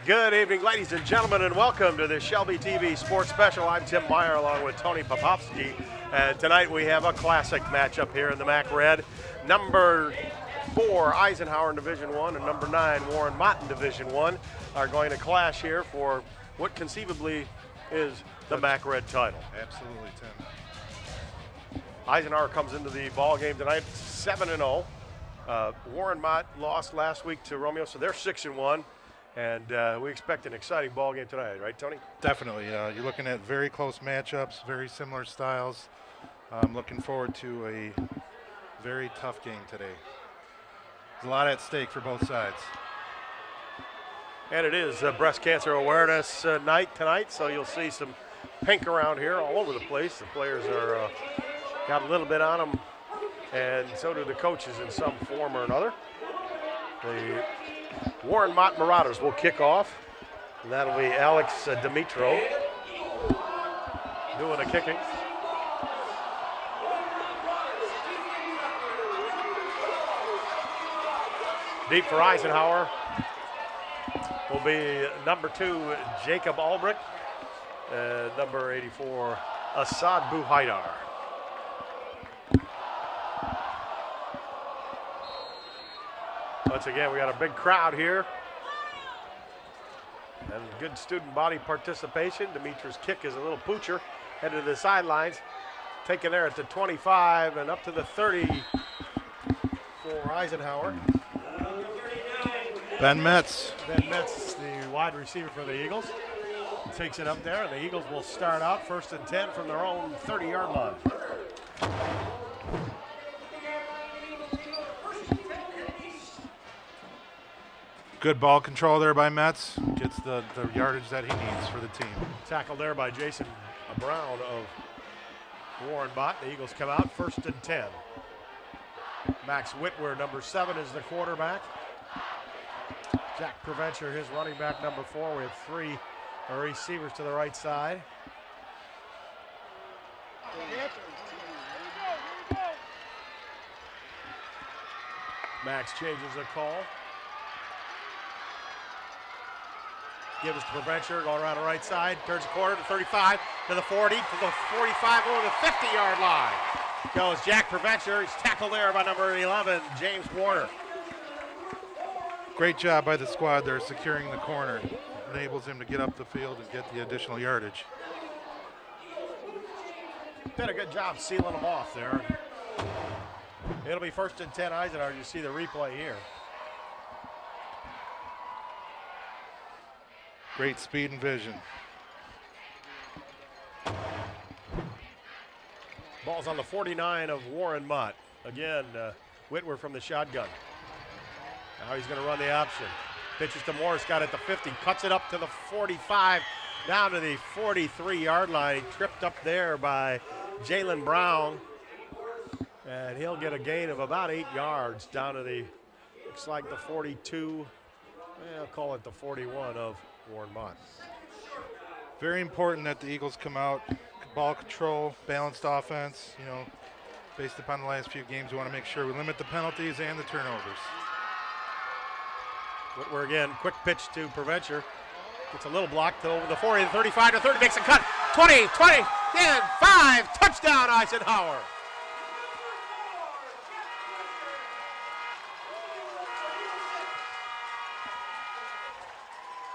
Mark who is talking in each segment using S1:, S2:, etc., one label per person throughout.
S1: Good evening, ladies and gentlemen, and welcome to the Shelby TV Sports Special. I'm Tim Meyer along with Tony Popovsky, and tonight we have a classic matchup here in the MAC Red. Number 4, Eisenhower in Division 1, and number 9, Warren Mott in Division 1 are going to clash here for what conceivably is the MAC Red title.
S2: Absolutely, Tim.
S1: Eisenhower comes into the ball game tonight 7-0. Warren Mott lost last week to Romeo, so they're 6-1. And we expect an exciting ball game tonight, right, Tony?
S2: Definitely. You're looking at very close matchups, very similar styles. I'm looking forward to a very tough game today. There's a lot at stake for both sides.
S1: And it is Breast Cancer Awareness Night tonight, so you'll see some pink around here all over the place. The players are got a little bit on them, and so do the coaches in some form or another. The Warren Mott Marauders will kick off, and that'll be Alex Dimitro doing the kicking. Deep for Eisenhower will be number 2, Jacob Albrecht, and number 84, Assad Buhaidar. Once again, we got a big crowd here and good student body participation. Dimitri's kick is a little poocher, headed to the sidelines, taken there at the 25 and up to the 30 for Eisenhower.
S2: Ben Metz.
S1: Ben Metz, the wide receiver for the Eagles, takes it up there, and the Eagles will start out 1st and 10 from their own 30-yard line.
S2: Good ball control there by Metz. Gets the yardage that he needs for the team.
S1: Tackled there by Jason Brown of Warren Mott. The Eagles come out 1st and 10. Max Whitwer, number 7, is the quarterback. Jack Preventure, his running back, number 4. We have 3 receivers to the right side. Max changes the call. Gives to Preventure, going around the right side, turns the corner to 35, to the 40, to the 45, over the 50-yard line. Goes Jack Preventure. He's tackled there by number 11, James Warner.
S2: Great job by the squad there securing the corner. Enables him to get up the field and get the additional yardage.
S1: Did a good job sealing them off there. It'll be 1st and 10 Eisenhower. You see the replay here.
S2: Great speed and vision.
S1: Ball's on the 49 of Warren Mott. Again, Whitwer from the shotgun. Now he's going to run the option. Pitches to Morris, got it at the 50, cuts it up to the 45, down to the 43-yard line. Tripped up there by Jalen Brown. And he'll get a gain of about 8 yards down to the, looks like the 42, I'll call it the 41 of Warren Mott.
S2: Very important that the Eagles come out, ball control, balanced offense. You know, based upon the last few games, we want to make sure we limit the penalties and the turnovers.
S1: Whitwer again, quick pitch to Preventure. Gets a little block to over the 40, the 35 to 30, makes a cut. 20, 10, 5, touchdown Eisenhower.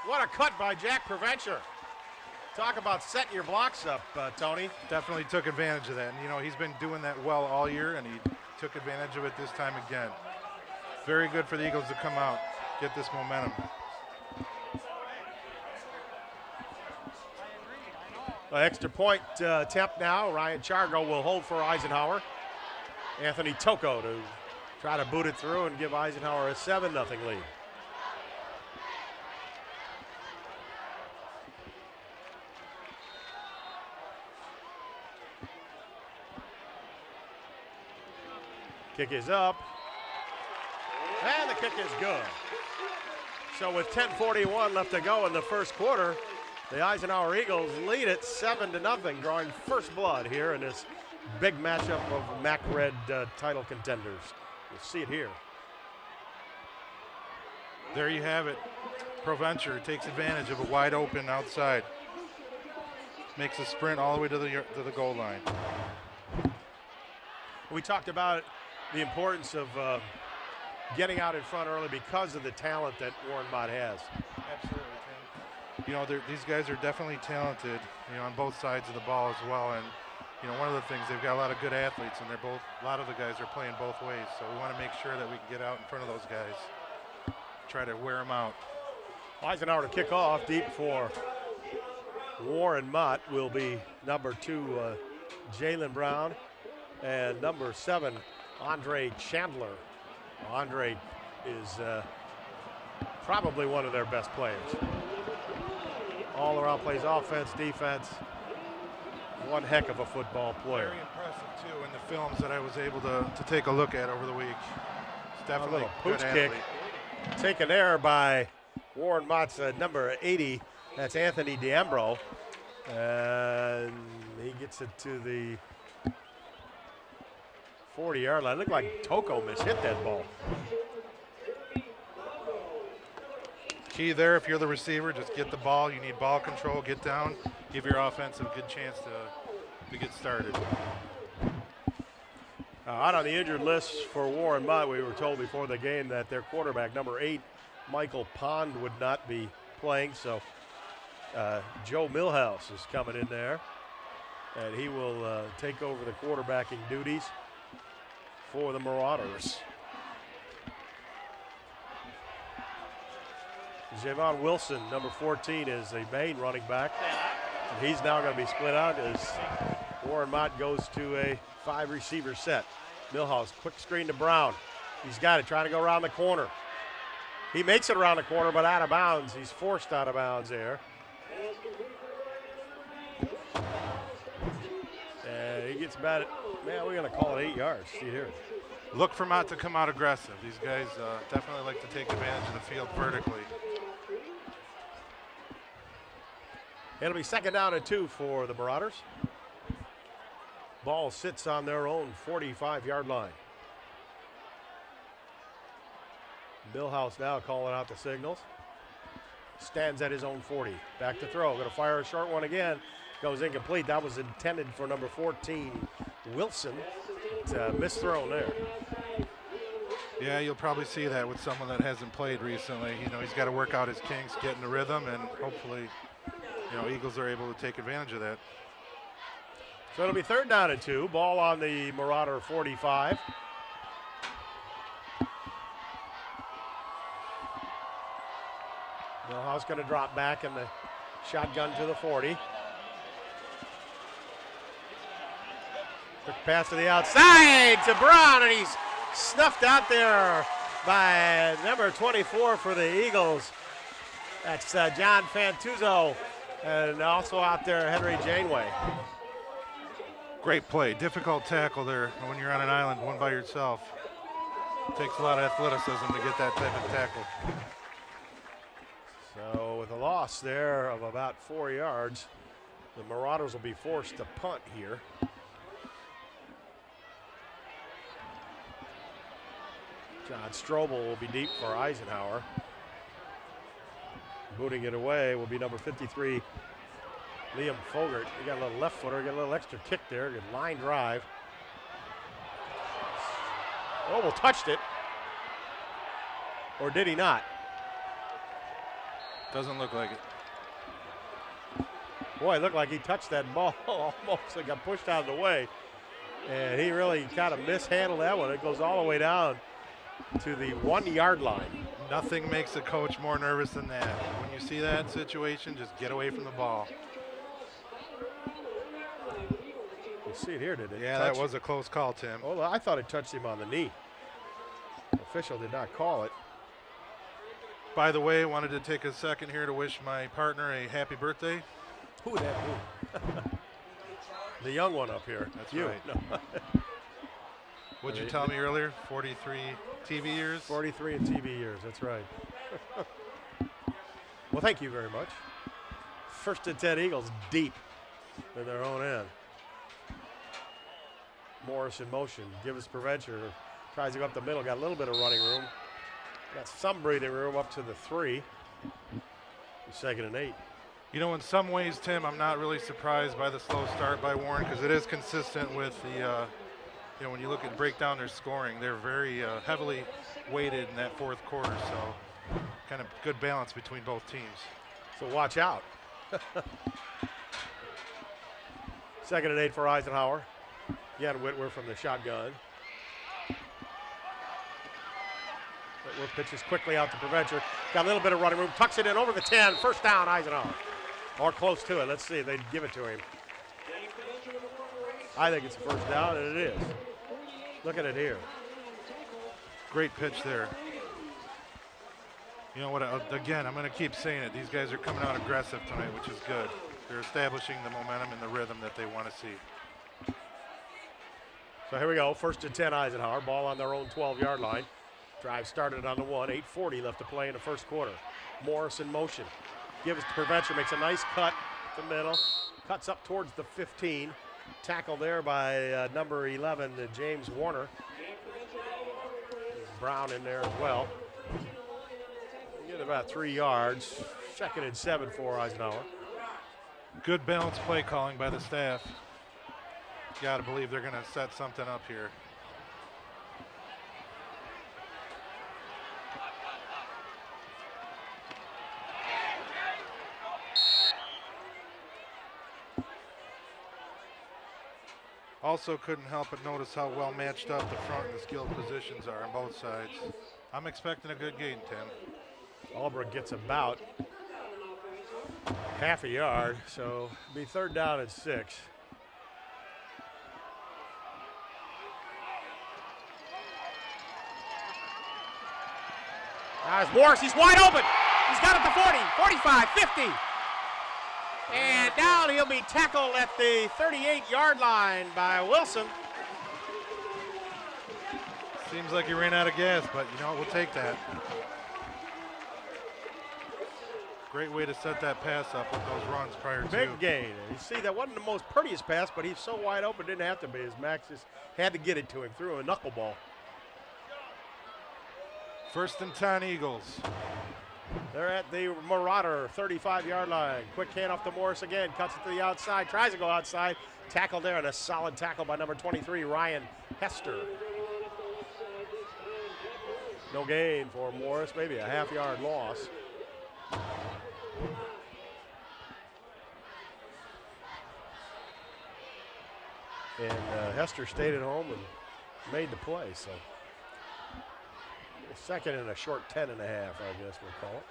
S1: What a cut by Jack Preventure. Talk about setting your blocks up, Tony.
S2: Definitely took advantage of that. And, you know, he's been doing that well all year, and he took advantage of it this time again. Very good for the Eagles to come out, get this momentum.
S1: Extra point attempt now. Ryan Chargo will hold for Eisenhower. Anthony Toko to try to boot it through and give Eisenhower a 7-0 lead. Kick is up, and the kick is good. So with 10:41 left to go in the first quarter, the Eisenhower Eagles lead it 7-0, drawing first blood here in this big matchup of MAC Red title contenders. You'll see it here.
S2: There you have it. Provencher takes advantage of a wide open outside. Makes a sprint all the way to the goal line.
S1: We talked about the importance of getting out in front early because of the talent that Warren Mott has.
S2: Absolutely, Tim. You know, these guys are definitely talented, you know, on both sides of the ball as well. And, you know, one of the things, they've got a lot of good athletes, and a lot of the guys are playing both ways. So we want to make sure that we can get out in front of those guys, try to wear them out.
S1: Eisenhower to kick off deep for Warren Mott will be number 2, Jalen Brown, and number 7, Andre Chandler. Andre is probably one of their best players. All around plays offense, defense. One heck of a football player.
S2: Very impressive too in the films that I was able to take a look at over the week. It's definitely
S1: a
S2: good
S1: pooch
S2: athlete.
S1: kick taken there by Warren Mott's number 80. That's Anthony D'Ambro. And he gets it to the 40-yard line. Looked like Toko hit that ball.
S2: Key there, if you're the receiver, just get the ball. You need ball control, get down, give your offense a good chance to get started.
S1: Out on the injured list for Warren Mott, we were told before the game that their quarterback, number 8, Michael Pond, would not be playing. So Joe Millhouse is coming in there, and he will take over the quarterbacking duties for the Marauders. Javon Wilson, number 14, is the main running back. And he's now going to be split out as Warren Mott goes to a 5-receiver set. Millhouse, quick screen to Brown. He's got it, trying to go around the corner. He makes it around the corner, but out of bounds. He's forced out of bounds there. And he gets about it. Man, we're going to call it 8 yards. See here.
S2: Look for Mott to come out aggressive. These guys definitely like to take advantage of the field vertically.
S1: It'll be 2nd down and 2 for the Marauders. Ball sits on their own 45-yard line. Millhouse now calling out the signals. Stands at his own 40. Back to throw. Going to fire a short one again. Goes incomplete. That was intended for number 14, Wilson. It's a misthrown there.
S2: Yeah, you'll probably see that with someone that hasn't played recently. You know, he's got to work out his kinks, get in the rhythm, and hopefully, you know, Eagles are able to take advantage of that.
S1: So it'll be 3rd down and 2. Ball on the Marauder 45. Millhouse going to drop back in the shotgun to the 40. Quick pass to the outside to Brown, and he's snuffed out there by number 24 for the Eagles. That's John Fantuzzo, and also out there Henry Janeway.
S2: Great play. Difficult tackle there when you're on an island, one by yourself. Takes a lot of athleticism to get that type of tackle.
S1: So with a loss there of about 4 yards, the Marauders will be forced to punt here. John Strobel will be deep for Eisenhower. Booting it away will be number 53, Liam Fogert. He got a little left footer, got a little extra kick there, good line drive. Strobel touched it. Or did he not?
S2: Doesn't look like it.
S1: Boy, it looked like he touched that ball almost. It got pushed out of the way. And he really kind of mishandled that one. It goes all the way down to the 1-yard line.
S2: Nothing makes a coach more nervous than that. When you see that situation, just get away from the ball.
S1: You see it here, did it?
S2: Yeah, that was a close call, Tim.
S1: Oh, I thought it touched him on the knee. Official did not call it.
S2: By the way, I wanted to take a second here to wish my partner a happy birthday.
S1: Who that? The young one up here.
S2: That's
S1: you.
S2: right.
S1: No.
S2: What'd you tell me earlier? 43 TV years?
S1: 43 in TV years, that's right. Well, thank you very much. 1st and 10 Eagles deep in their own end. Morris in motion. Gives Preventure. Tries to go up the middle. Got a little bit of running room. Got some breathing room up to the 3. Second and 8.
S2: You know, in some ways, Tim, I'm not really surprised by the slow start by Warren because it is consistent with the, you know, when you look at break down their scoring, they're very heavily weighted in that fourth quarter. So kind of good balance between both teams.
S1: So watch out. Second and 8 for Eisenhower. Again, Whitwer from the shotgun. Whitwer pitches quickly out to Preventure. Got a little bit of running room. Tucks it in over the 10. First down, Eisenhower. Or close to it. Let's see if they give it to him. I think it's a first down, and it is. Look at it here.
S2: Great pitch there. You know what, again, I'm going to keep saying it. These guys are coming out aggressive tonight, which is good. They're establishing the momentum and the rhythm that they want to see.
S1: So here we go. First and 10, Eisenhower. Ball on their own 12-yard line. Drive started on the 1. 8:40 left to play in the first quarter. Morris in motion. Gives to Preventure. Makes a nice cut to the middle. Cuts up towards the 15. Tackle there by number 11, James Warner. Brown in there as well. Get about 3 yards. Second and 7 for Eisenhower.
S2: Good balanced play calling by the staff. Got to believe they're going to set something up here. Also couldn't help but notice how well matched up the front and the skilled positions are on both sides. I'm expecting a good game, Tim.
S1: Albrecht gets about half a yard, so it'll be third down and 6. There's Morris, he's wide open. He's got it to 40, 45, 50. And down he'll be tackled at the 38-yard line by Wilson.
S2: Seems like he ran out of gas, but you know, we'll take that. Great way to set that pass up with those runs prior to.
S1: Big gain. You see, that wasn't the most prettiest pass, but he's so wide open, didn't have to be. As Max just had to get it to him, threw a knuckleball.
S2: First and 10, Eagles.
S1: They're at the Marauder 35-yard line. Quick handoff to Morris again. Cuts it to the outside. Tries to go outside. Tackle there, and a solid tackle by number 23, Ryan Hester. No gain for Morris. Maybe a half-yard loss. And Hester stayed at home and made the play. So second and a short 10.5, I guess we'll call it.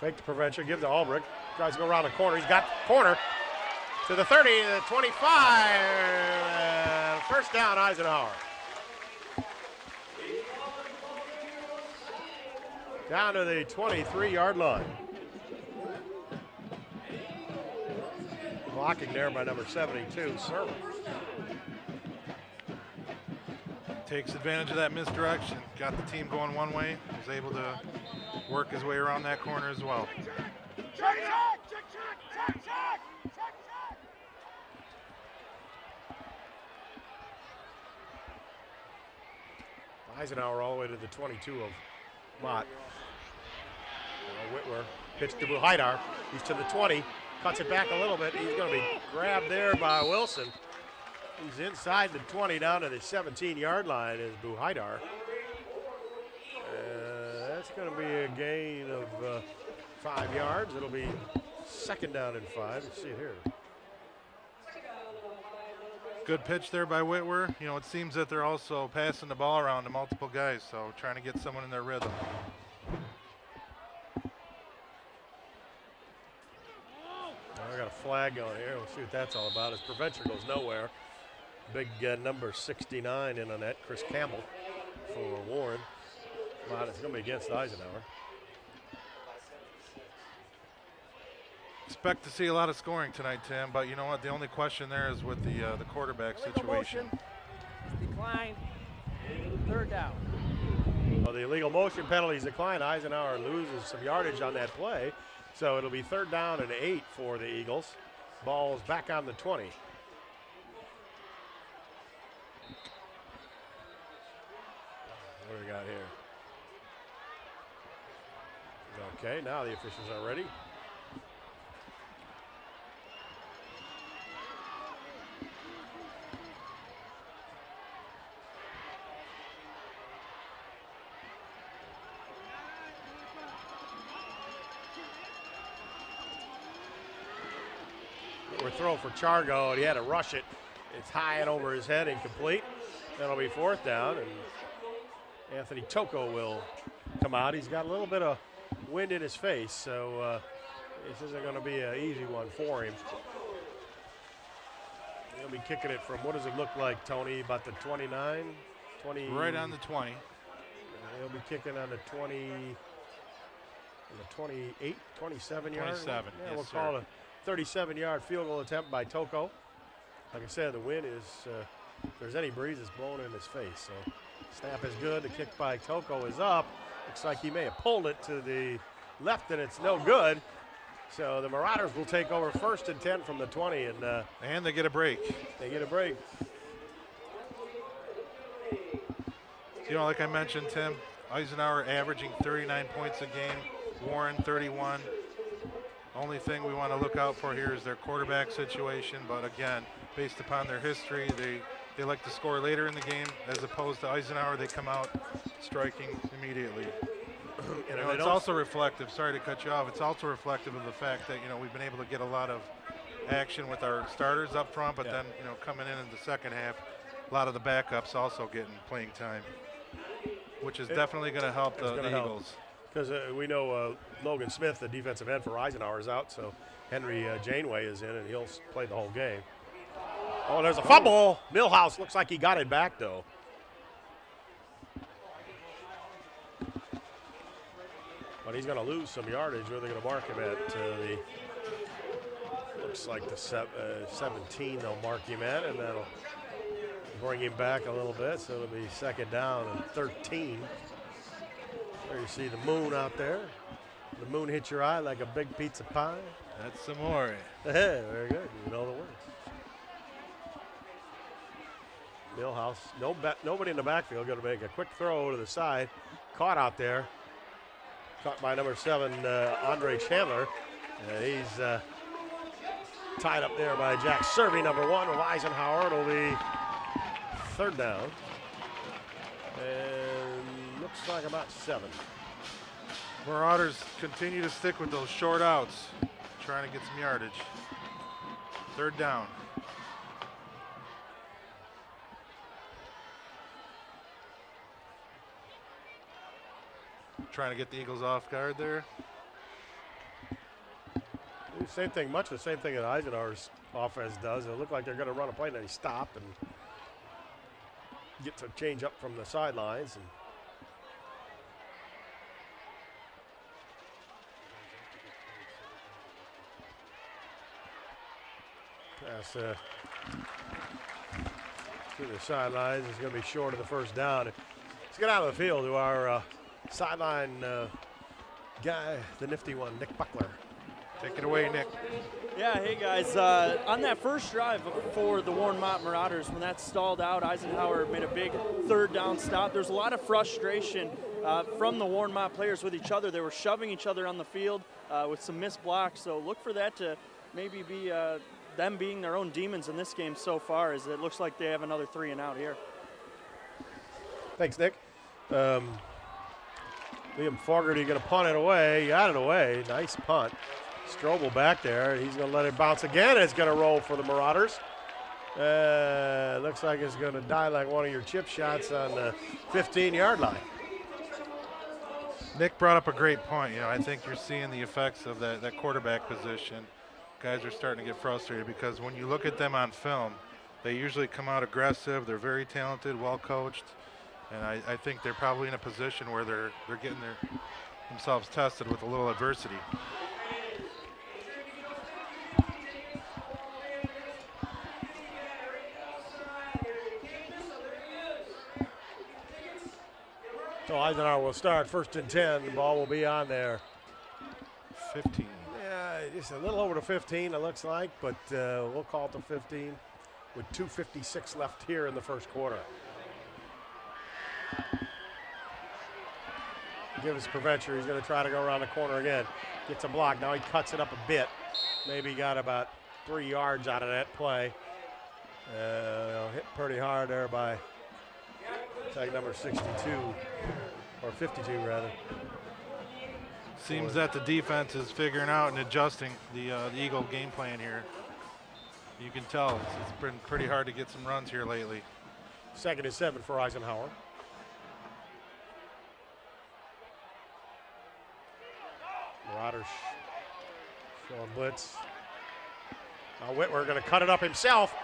S1: Fake the Prevention, give to Albrecht. Tries to go around the corner. He's got the corner to the 30, the 25. First down, Eisenhower. Down to the 23-yard line. Blocking there by number 72, Sermon.
S2: Takes advantage of that misdirection. Got the team going one way. Was able to work his way around that corner as well.
S1: Eisenhower all the way to the 22 of Mott. Whitwer pitch to Buhaidar. He's to the 20. Cuts it back a little bit. He's going to be grabbed there by Wilson. He's inside the 20 down to the 17-yard line is Buhaidar. That's going to be a gain of 5 yards. It'll be second down and 5. You see it here.
S2: Good pitch there by Whitwer. You know, it seems that they're also passing the ball around to multiple guys, so trying to get someone in their rhythm.
S1: I got a flag on here. We'll see what that's all about. His Prevention goes nowhere. Big number 69 in on that, Chris Campbell for Warren. But it's going to be against Eisenhower.
S2: Expect to see a lot of scoring tonight, Tim, but you know what? The only question there is with the quarterback situation.
S3: Declined. Third down.
S1: Well, the illegal motion penalties decline. Eisenhower loses some yardage on that play. So it'll be third down and 8 for the Eagles. Ball's back on the 20. What do we got here? Okay, now the officials are ready. We're throw for Chargo, and he had to rush it. It's high and over his head, incomplete. That'll be 4th down, and Anthony Toko will come out. He's got a little bit of wind in his face, so this isn't going to be an easy one for him. He'll be kicking it from, what does it look like, Tony, about the 29? 20?
S2: Right on the 20.
S1: He'll be kicking on the 20, the 28, 27 yard.
S2: 27,
S1: Yeah,
S2: yes,
S1: we'll
S2: sir.
S1: call it a 37-yard field goal attempt by Toko. Like I said, the wind is, if there's any breeze, it's blowing in his face. So snap is good. The kick by Toko is up. Looks like he may have pulled it to the left, and it's no good. So the Marauders will take over 1st and 10 from the 20, and
S2: they get a break.
S1: They get a break.
S2: You know, like I mentioned, Tim, Eisenhower averaging 39 points a game, Warren 31. Only thing we want to look out for here is their quarterback situation, but again, based upon their history, they like to score later in the game, as opposed to Eisenhower, they come out striking immediately. You know, it's also reflective, sorry to cut you off, it's also reflective of the fact that, you know, we've been able to get a lot of action with our starters up front, but then, you know, coming in the second half, a lot of the backups also getting playing time, which is definitely going to help the Eagles.
S1: Because we know Logan Smith, the defensive end for Eisenhower, is out, so Henry Janeway is in, and he'll play the whole game. Oh, there's a fumble. Millhouse looks like he got it back, though. But he's going to lose some yardage. Where they're going to mark him at the, looks like the 17 they'll mark him at, and that'll bring him back a little bit, so it'll be 2nd down and 13. There you see the moon out there. The moon hits your eye like a big pizza pie.
S2: That's some more.
S1: Very good. You know the words. Millhouse, nobody in the backfield, going to make a quick throw to the side. Caught out there. Caught by number 7, Andre Chandler. He's tied up there by Jack Servey, number 1 of Eisenhower. It'll be 3rd down. And looks like about 7.
S2: Marauders continue to stick with those short outs, trying to get some yardage. 3rd down. Trying to get the Eagles off guard there.
S1: Same thing, much the same thing that Eisenhower's offense does. It looked like they're going to run a play, and then he stopped and get to change up from the sidelines. And pass to the sidelines. It's going to be short of the 1st down. Let's get out of the field to our sideline guy, the nifty one, Nick Buckler.
S2: Take it away, Nick.
S3: Yeah, hey guys. On that first drive for the Warren Mott Marauders, when that stalled out, Eisenhower made a big 3rd down stop. There's a lot of frustration from the Warren Mott players with each other. They were shoving each other on the field with some missed blocks. So look for that to maybe be them being their own demons in this game so far, as it looks like they have another 3 and out here.
S1: Thanks, Nick. Liam Fogarty going to punt it away. He got it away. Nice punt. Strobel back there. He's going to let it bounce again. It's going to roll for the Marauders. Looks like it's going to die like one of your chip shots on the 15-yard line.
S2: Nick brought up a great point. You know, I think you're seeing the effects of that quarterback position. Guys are starting to get frustrated because when you look at them on film, they usually come out aggressive. They're very talented, well coached, and I think they're probably in a position where they're getting themselves tested with a little adversity.
S1: So Eisenhower will start 1st and 10. The ball will be on there.
S2: 15.
S1: Yeah, just a little over to 15, it looks like, but we'll call it the 15 with 2:56 left here in the 1st quarter. Give us Preventure. He's going to try to go around the corner again. Gets a block. Now he cuts it up a bit. Maybe got about 3 yards out of that play. Hit pretty hard there by tag number 62, or 52 rather.
S2: Seems that the defense is figuring out and adjusting the Eagle game plan here. You can tell it's been pretty hard to get some runs here lately.
S1: 2nd and 7 for Eisenhower. Marauders showing blitz. Now Whitwer going to cut it up himself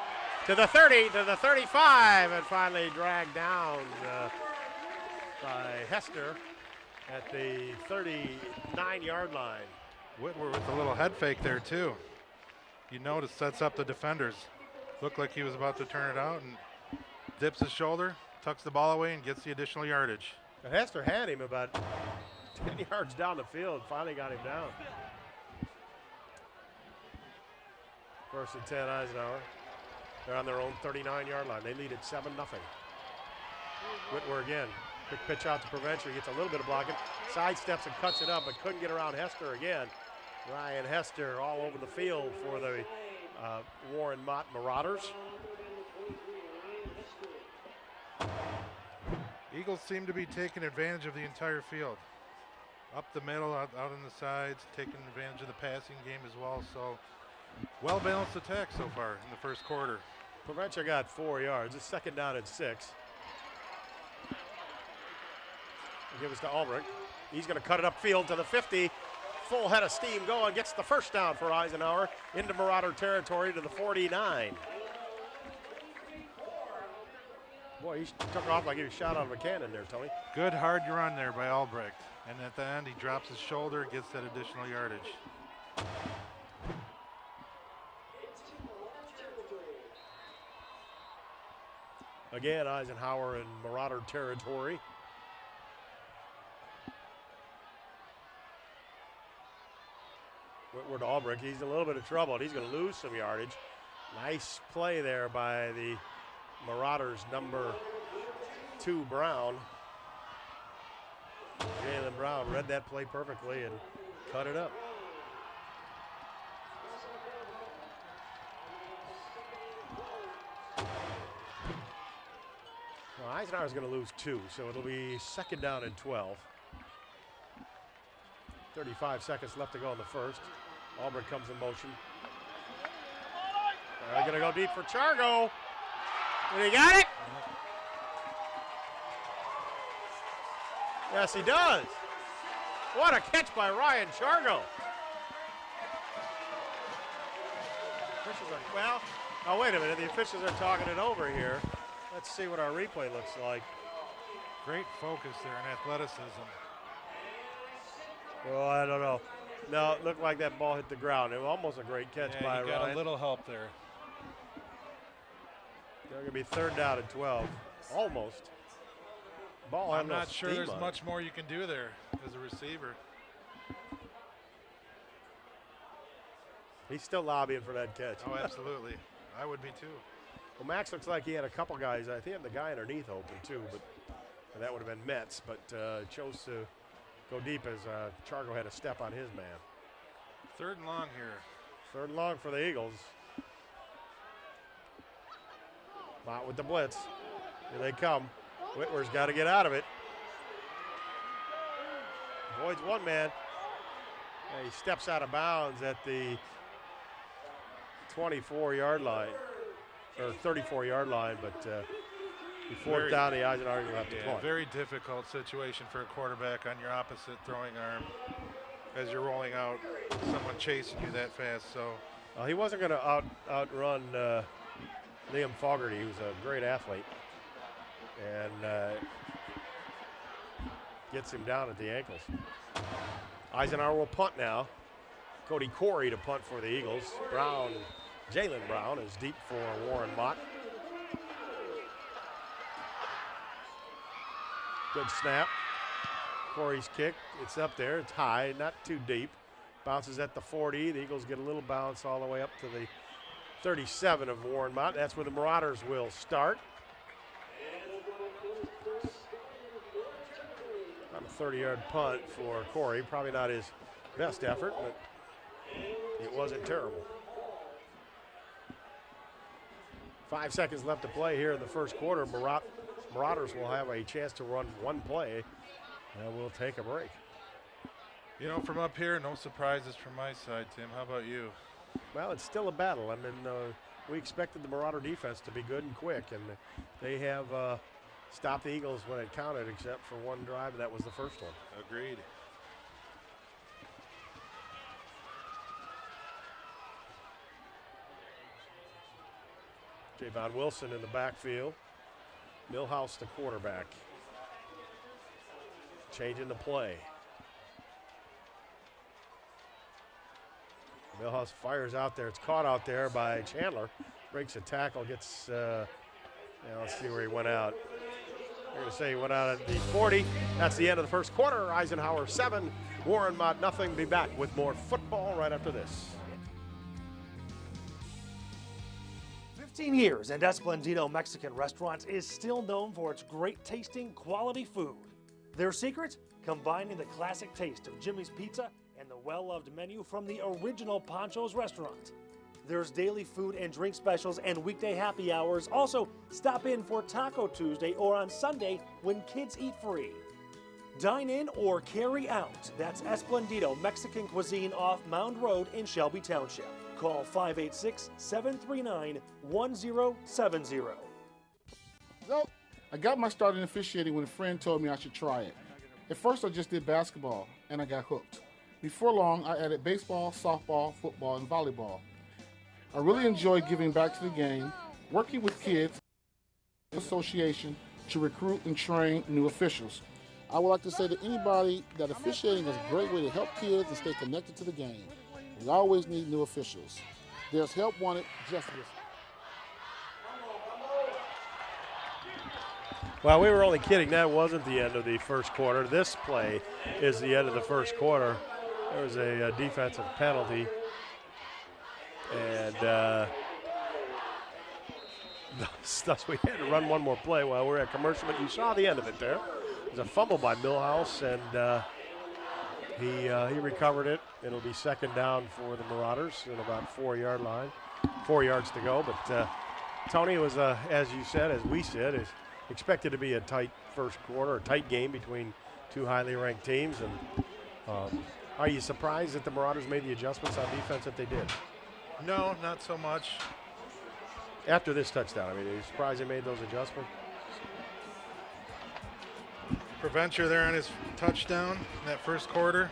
S1: to the 30, to the 35, and finally dragged down by Hester at the 39-yard line.
S2: Whitwer with a little head fake there too. You notice sets up the defenders. Looked like he was about to turn it out and dips his shoulder, tucks the ball away, and gets the additional yardage.
S1: And Hester had him about 10 yards down the field, finally got him down. 1st and 10, Eisenhower. They're on their own 39-yard line. They lead at 7-0. Whitwer again. Quick pitch out to Preventure. He gets a little bit of blocking. Sidesteps and cuts it up, but couldn't get around Hester again. Ryan Hester all over the field for the Warren Mott Marauders.
S2: Eagles seem to be taking advantage of the entire field. Up the middle, out on the sides, taking advantage of the passing game as well. So, well-balanced attack so far in the first quarter.
S1: Preventure got 4 yards. It's 2nd down and 6. Give us to Albrecht. He's going to cut it upfield to the 50. Full head of steam going. Gets the 1st down for Eisenhower into Marauder territory to the 49. Boy, he took off like he was shot out of a cannon there, Tony.
S2: Good hard run there by Albrecht. And at the end, he drops his shoulder, gets that additional yardage.
S1: Again, Eisenhower in Marauder territory. Whitwer to Albrecht. He's in a little bit of trouble. He's going to lose some yardage. Nice play there by the Marauders number 2, Brown. Jalen Brown read that play perfectly and cut it up. Well, Eisenhower's going to lose 2, so it'll be 2nd down and 12. 35 seconds left to go in the first. Albrecht comes in motion. They're going to go deep for Chargo. And he got it? Yes, he does. What a catch by Ryan Chargo. Officials are, well, oh, wait a minute. The officials are talking it over here. Let's see what our replay looks like.
S2: Great focus there and athleticism.
S1: Oh, I don't know. No, it looked like that ball hit the ground. It was almost a great catch by
S2: Ryan. Got
S1: Ryan.
S2: a little help there.
S1: They're going to be 3rd down and 12. Almost. Ball
S2: I'm not sure there's much more you can do there as a receiver.
S1: He's still lobbying for that catch.
S2: Oh, absolutely. I would be too.
S1: Well, Max looks like he had a couple guys. I think he had the guy underneath open too, but that would have been Metz. But chose to go deep as Chargo had a step on his man.
S2: 3rd and long here.
S1: 3rd and long for the Eagles. Mott with the blitz. Here they come. Whitwer's got to get out of it. Avoids one man. And he steps out of bounds at the 24-yard line, or 34-yard line, but before down, the Eisenhower will have to punt.
S2: Very difficult situation for a quarterback on your opposite throwing arm as you're rolling out, someone chasing you that fast. So
S1: he wasn't going to outrun Liam Fogarty, who's a great athlete, and gets him down at the ankles. Eisenhower will punt now. Cody Corey to punt for the Eagles. Jalen Brown is deep for Warren Mott. Good snap. Corey's kick, it's up there, it's high, not too deep. Bounces at the 40. The Eagles get a little bounce all the way up to the 37 of Warren Mott. That's where the Marauders will start. On 30-yard punt for Corey. Probably not his best effort, but it wasn't terrible. 5 seconds left to play here in the first quarter. Marauders will have a chance to run one play, and we'll take a break.
S2: You know, from up here, no surprises from my side, Tim. How about you?
S1: Well, it's still a battle. I mean, we expected the Marauder defense to be good and quick, and they have stopped the Eagles when it counted, except for one drive, and that was the first one.
S2: Agreed.
S1: Javon Wilson in the backfield. Millhouse the quarterback. Changing the play. Millhouse fires out there. It's caught out there by Chandler. Breaks a tackle, gets, let's see where he went out. We're going to say he went out at the 40. That's the end of the first quarter. Eisenhower 7, Warren Mott nothing. Be back with more football right after this.
S4: 15 years, and Esplendito Mexican Restaurants is still known for its great tasting, quality food. Their secret? Combining the classic taste of Jimmy's Pizza and the well-loved menu from the original Pancho's restaurant. There's daily food and drink specials and weekday happy hours. Also, stop in for Taco Tuesday or on Sunday when kids eat free. Dine in or carry out. That's Esplendito Mexican Cuisine off Mound Road in Shelby Township. Call 586-739-1070.
S5: Well, I got my start in officiating when a friend told me I should try it. At first I just did basketball and I got hooked. Before long I added baseball, softball, football, and volleyball. I really enjoy giving back to the game, working with kids, association to recruit and train new officials. I would like to say to anybody that officiating is a great way to help kids and stay connected to the game. We always need new officials. There's help wanted just this.
S1: Well, we were only kidding. That wasn't the end of the first quarter. This play is the end of the first quarter. There was a defensive penalty. And thus we had to run one more play while we're at commercial. But you saw the end of it there. It was a fumble by Millhouse, and he recovered it. It'll be second down for the Marauders in about 4-yard line. 4 yards to go. But Tony was, as you said, as we said, is expected to be a tight first quarter, a tight game between two highly ranked teams. And are you surprised that the Marauders made the adjustments on defense that they did?
S2: No, not so much.
S1: After this touchdown, I mean, are you surprised they made those adjustments?
S2: Preventure there on his touchdown in that first quarter.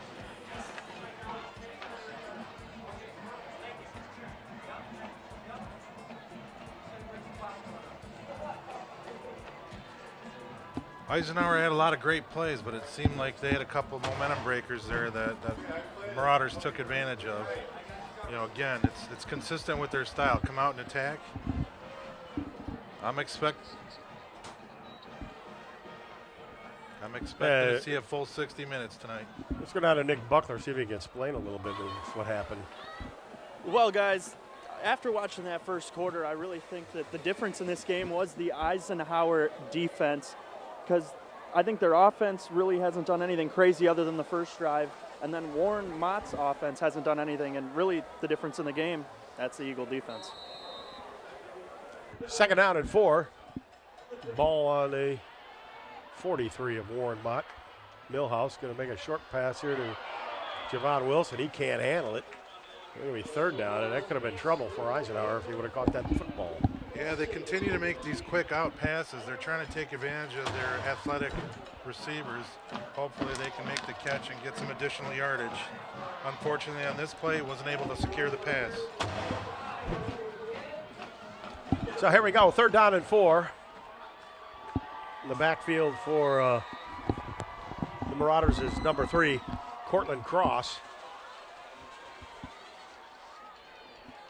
S2: Eisenhower had a lot of great plays, but it seemed like they had a couple momentum breakers there that Marauders took advantage of. You know, again, it's consistent with their style. Come out and attack. I'm expecting to see a full 60 minutes tonight.
S1: Let's go down to Nick Buckler, see if he can explain a little bit of what happened.
S3: Well, guys, after watching that first quarter, I really think that the difference in this game was the Eisenhower defense, because I think their offense really hasn't done anything crazy other than the first drive, and then Warren Mott's offense hasn't done anything, and really the difference in the game, that's the Eagle defense.
S1: Second down and 4. Ball on a 43 of Warren Mott. Millhouse going to make a short pass here to Javon Wilson. He can't handle it. It's going to be third down, and that could have been trouble for Eisenhower if he would have caught that football.
S2: Yeah, they continue to make these quick out passes. They're trying to take advantage of their athletic receivers. Hopefully they can make the catch and get some additional yardage. Unfortunately, on this play, he wasn't able to secure the pass.
S1: So here we go, third down and 4. In the backfield for the Marauders is number 3, Cortland Cross.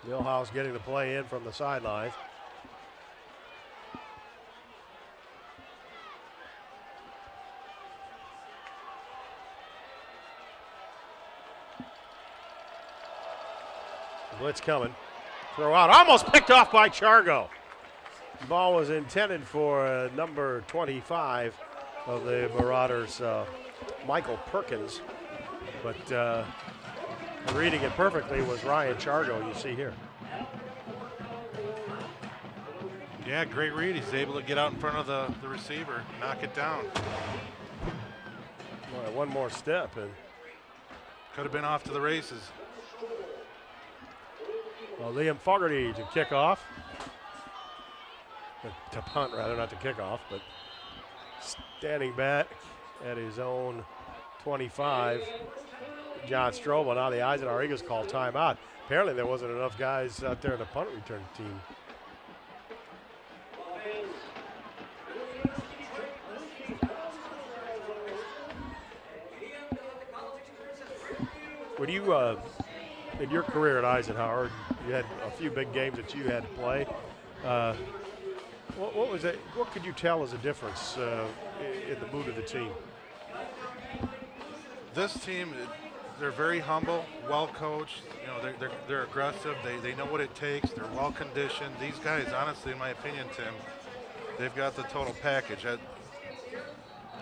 S1: Millhouse getting the play in from the sidelines. Blitz coming. Throw out, almost picked off by Chargo. The ball was intended for number 25 of the Marauders, Michael Perkins, but reading it perfectly was Ryan Chargo, you see here.
S2: Yeah, great read. He's able to get out in front of the receiver, knock it down.
S1: Boy, one more step, and
S2: Could have been off to the races.
S1: well, Liam Fogarty to kick off. To punt, rather, not to kick off, but standing back at his own 25. John Strobel. Now the Eisenhower Eagles call timeout. Apparently there wasn't enough guys out there in the punt return team. When you, in your career at Eisenhower, you had a few big games that you had to play. What was it? What could you tell as a difference in the mood of the team?
S2: This team, they're very humble, well coached. You know, they're aggressive. They know what it takes. They're well conditioned. These guys, honestly, in my opinion, Tim, they've got the total package.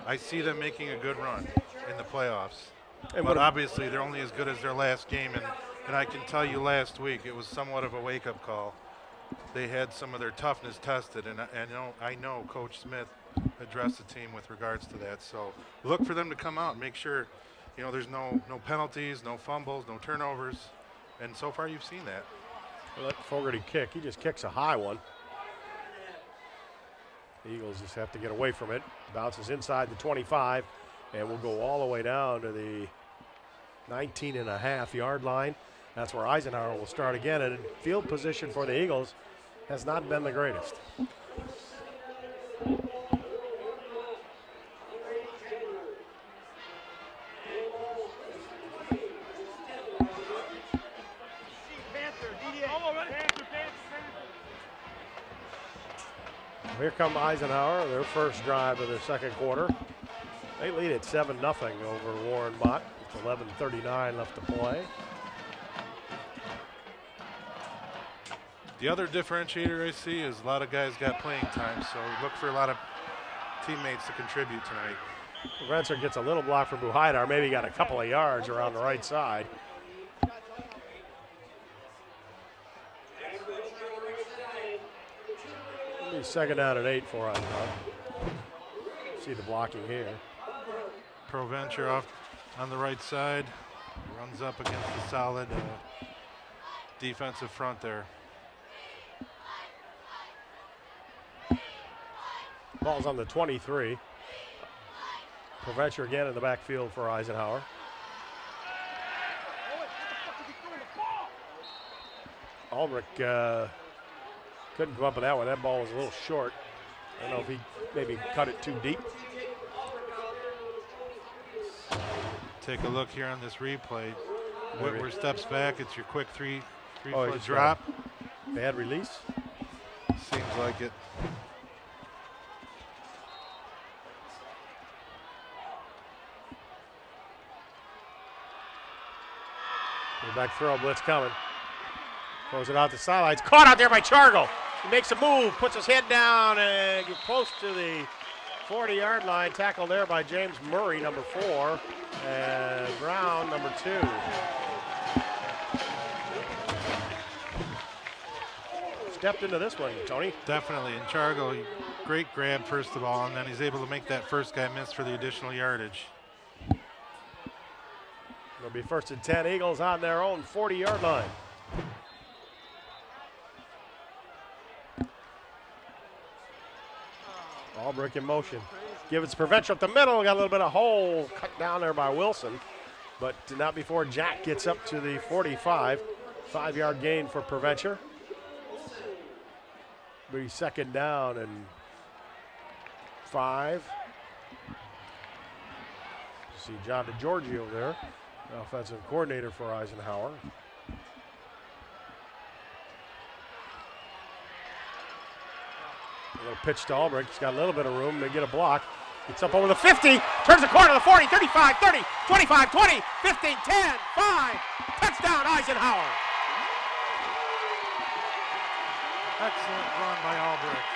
S2: I see them making a good run in the playoffs. But obviously, they're only as good as their last game. And I can tell you, last week it was somewhat of a wake-up call. They had some of their toughness tested, and I know Coach Smith addressed the team with regards to that. So look for them to come out and make sure, you know, there's no penalties, no fumbles, no turnovers, and so far you've seen that.
S1: Let Fogarty kick. He just kicks a high one. The Eagles just have to get away from it. Bounces inside the 25, and will go all the way down to the 19.5-yard line. That's where Eisenhower will start again, and field position for the Eagles has not been the greatest. Here come Eisenhower, their first drive of the second quarter. They lead at 7-0 over Warren Mott with 11:39 left to play.
S2: The other differentiator I see is a lot of guys got playing time, so look for a lot of teammates to contribute tonight.
S1: Renser gets a little block from Buhaidar, maybe got a couple of yards around the right side. It'll be second down and 8 for us. See the blocking here.
S2: Provencher off on the right side, runs up against the solid defensive front there.
S1: Ball's on the 23. Provencher again in the backfield for Eisenhower. Ulrich couldn't come up with that one. That ball was a little short. I don't know if he maybe cut it too deep.
S2: Take a look here on this replay. Whitwer steps back. It's your quick three
S1: Oh,
S2: foot drop.
S1: Bad release.
S2: Seems like it.
S1: Back throw, blitz coming. Throws it out the sidelines. Caught out there by Chargo. He makes a move, puts his head down, and gets close to the 40-yard line. Tackled there by James Murray, number 4, and Brown, number 2. Stepped into this one, Tony.
S2: Definitely. And Chargo, great grab, first of all, and then he's able to make that first guy miss for the additional yardage.
S1: It'll be first and 10, Eagles on their own 40-yard line. Albrecht in motion. Give it to Provencher up the middle. Got a little bit of hole cut down there by Wilson, but not before Jack gets up to the 45. 5-yard gain for Provencher. Be second down and 5. See John DeGiorgio there, offensive coordinator for Eisenhower. A little pitch to Albrecht. He's got a little bit of room to get a block. Gets up over the 50, turns the corner to the 40, 35, 30, 25, 20, 15, 10, 5. Touchdown, Eisenhower.
S2: Excellent run by Albrecht.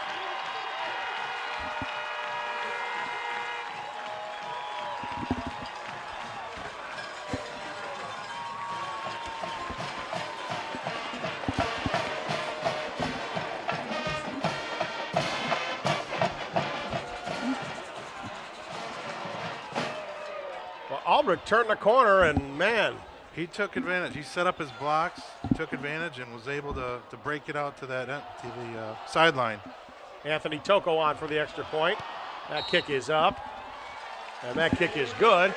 S1: Albrecht turned the corner, and man,
S2: he took advantage. He set up his blocks, took advantage, and was able to break it out to the sideline.
S1: Anthony Toko on for the extra point. That kick is up, and that kick is good.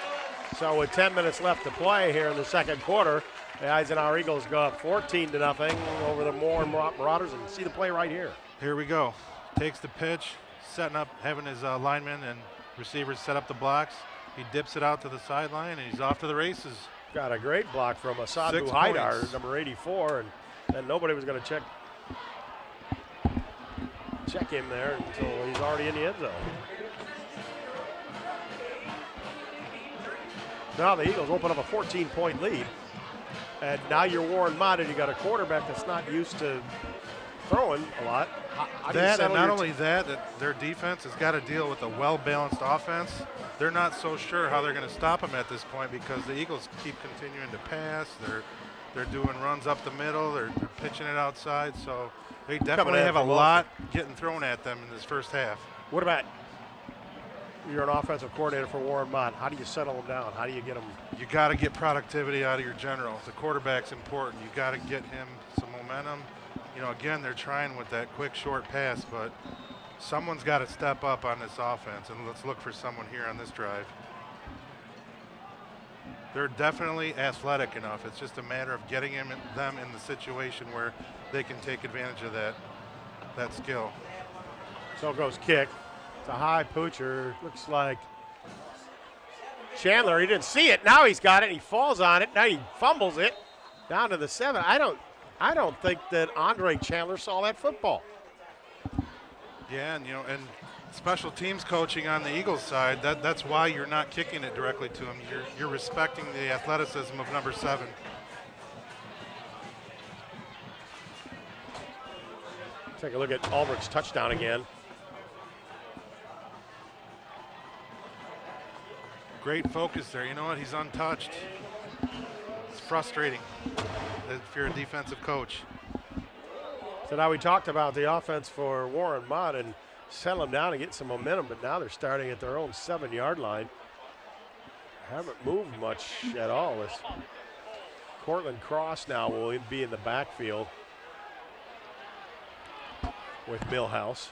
S1: So with 10 minutes left to play here in the second quarter, the Eisenhower Eagles go up 14-0 over the Warren Marauders, and see the play right here.
S2: Here we go. Takes the pitch, setting up, having his linemen and receivers set up the blocks. He dips it out to the sideline, and he's off to the races.
S1: Got a great block from Asadu
S2: 6
S1: Haidar,
S2: points.
S1: number 84, and nobody was going to check him there until he's already in the end zone. Now the Eagles open up a 14-point lead, and now you're Warren Mott, and you got a quarterback that's not used to throwing a lot. How do you
S2: That,
S1: settle
S2: and not
S1: your
S2: only that their defense has got to deal with a well-balanced offense. They're not so sure how they're going to stop them at this point because the Eagles keep continuing to pass. They're doing runs up the middle. They're pitching it outside. So they definitely have a lot getting thrown at them in this first half.
S1: What about you're an offensive coordinator for Warren Mott? How do you settle them down? How do you get them?
S2: You got to get productivity out of your general. The quarterback's important. You got to get him some momentum. You know, again, they're trying with that quick, short pass, but someone's got to step up on this offense, and let's look for someone here on this drive. They're definitely athletic enough. It's just a matter of getting them in the situation where they can take advantage of that skill.
S1: So goes kick. It's a high poocher. Looks like Chandler. He didn't see it. Now he's got it. He falls on it. Now he fumbles it down to the 7. I don't think that Andre Chandler saw that football.
S2: Yeah, and and special teams coaching on the Eagles side, that's why you're not kicking it directly to him. You're respecting the athleticism of number 7.
S1: Take a look at Albrecht's touchdown again.
S2: Great focus there. You know what? He's untouched. It's frustrating if you're a defensive coach.
S1: So now we talked about the offense for Warren Mott and settle them down and get some momentum, but now they're starting at their own 7-yard line. Haven't moved much at all. This Cortland Cross now will be in the backfield with Millhouse.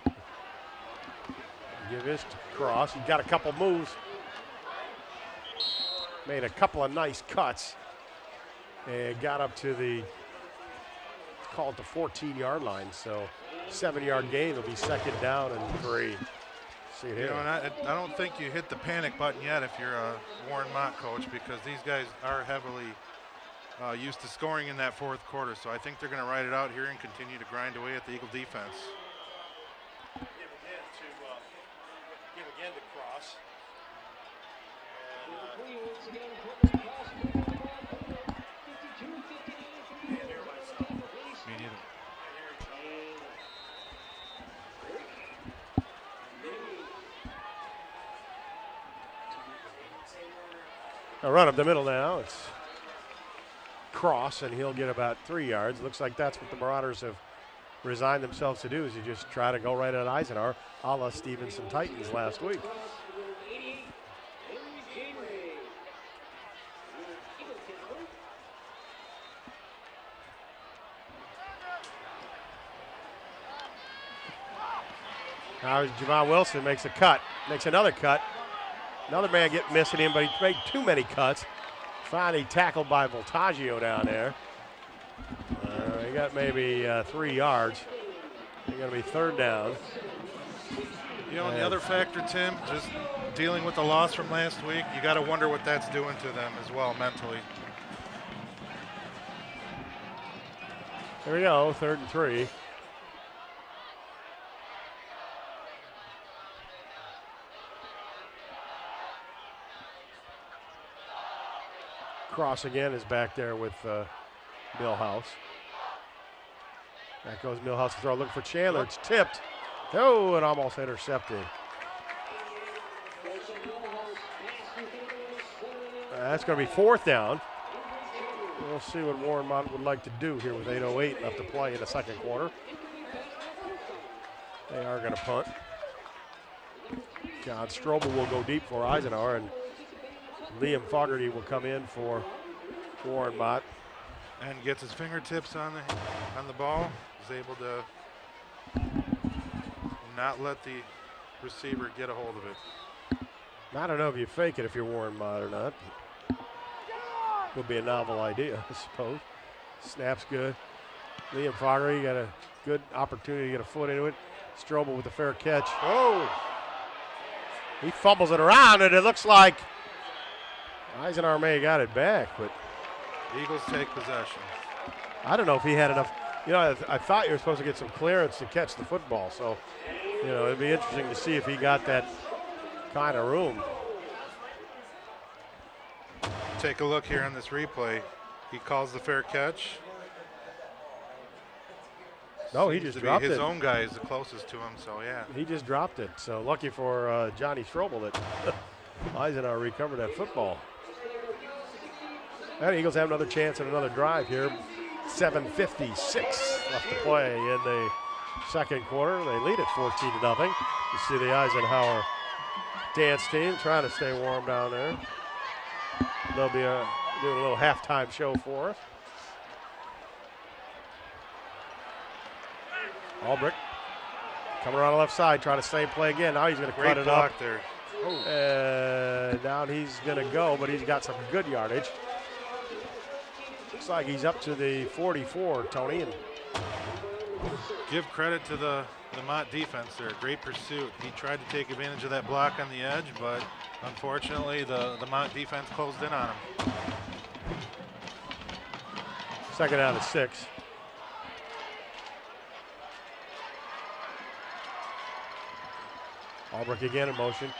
S1: Give this to Cross. He's got a couple moves. Made a couple of nice cuts and got up to the, call it the 14-yard line. So 7-yard gain will be second down and 3. See it here.
S2: And I don't think you hit the panic button yet if you're a Warren Mott coach, because these guys are heavily used to scoring in that fourth quarter. So I think they're going to ride it out here and continue to grind away at the Eagle defense.
S1: Give again to Cross.
S2: Me neither.
S1: A run up the middle now. It's Cross, and he'll get about 3 yards. Looks like that's what the Marauders have resigned themselves to do, is you just try to go right at Eisenhower, a la Stevenson Titans last week. Now Javon Wilson makes a cut, makes another cut. Another man missing him, but he made too many cuts. Finally tackled by Voltaggio down there. He got maybe 3 yards. They're going to be third down.
S2: You know, and the other factor, Tim, just dealing with the loss from last week, you got to wonder what that's doing to them as well mentally.
S1: Here we go, 3rd and 3. Cross again is back there with Millhouse. Back goes Millhouse to throw, looking for Chandler. It's tipped. Oh, and almost intercepted. That's going to be 4th down. We'll see what Warren Mott would like to do here with 8:08 left to play in the second quarter. They are going to punt. John Strobel will go deep for Eisenhower, and Liam Fogarty will come in for Warren Mott.
S2: And gets his fingertips on the ball. Is able to not let the receiver get a hold of it.
S1: I don't know if you fake it if you're Warren Mott or not. Would be a novel idea, I suppose. Snap's good. Liam Fogarty got a good opportunity to get a foot into it. Strobel with a fair catch.
S2: Oh!
S1: He fumbles it around, and it looks like Eisenhower may have got it back, but
S2: Eagles take possession.
S1: I don't know if he had enough. You know, I thought you were supposed to get some clearance to catch the football, so, you know, it'd be interesting to see if he got that kind of room.
S2: Take a look here on this replay. He calls the fair catch.
S1: No, he
S2: Seems
S1: just
S2: to be
S1: dropped
S2: his
S1: it.
S2: own guy is the closest to him, so yeah.
S1: He just dropped it. So lucky for Johnny Strobel that Eisenhower recovered that football. And the Eagles have another chance at another drive here. 7:56 left to play in the second quarter. They lead at 14-0. You see the Eisenhower dance team trying to stay warm down there. They'll be doing a little halftime show for us. Albrecht coming around the left side, trying to same play again. Now he's going to cut
S2: Great
S1: it
S2: block
S1: up.
S2: there.
S1: And down he's going to go, but he's got some good yardage. Looks like he's up to the 44, Tony. And
S2: Give credit to the Mott defense there. Great pursuit. He tried to take advantage of that block on the edge, but unfortunately the Mott defense closed in on him.
S1: second down to 6. Albrecht again in motion.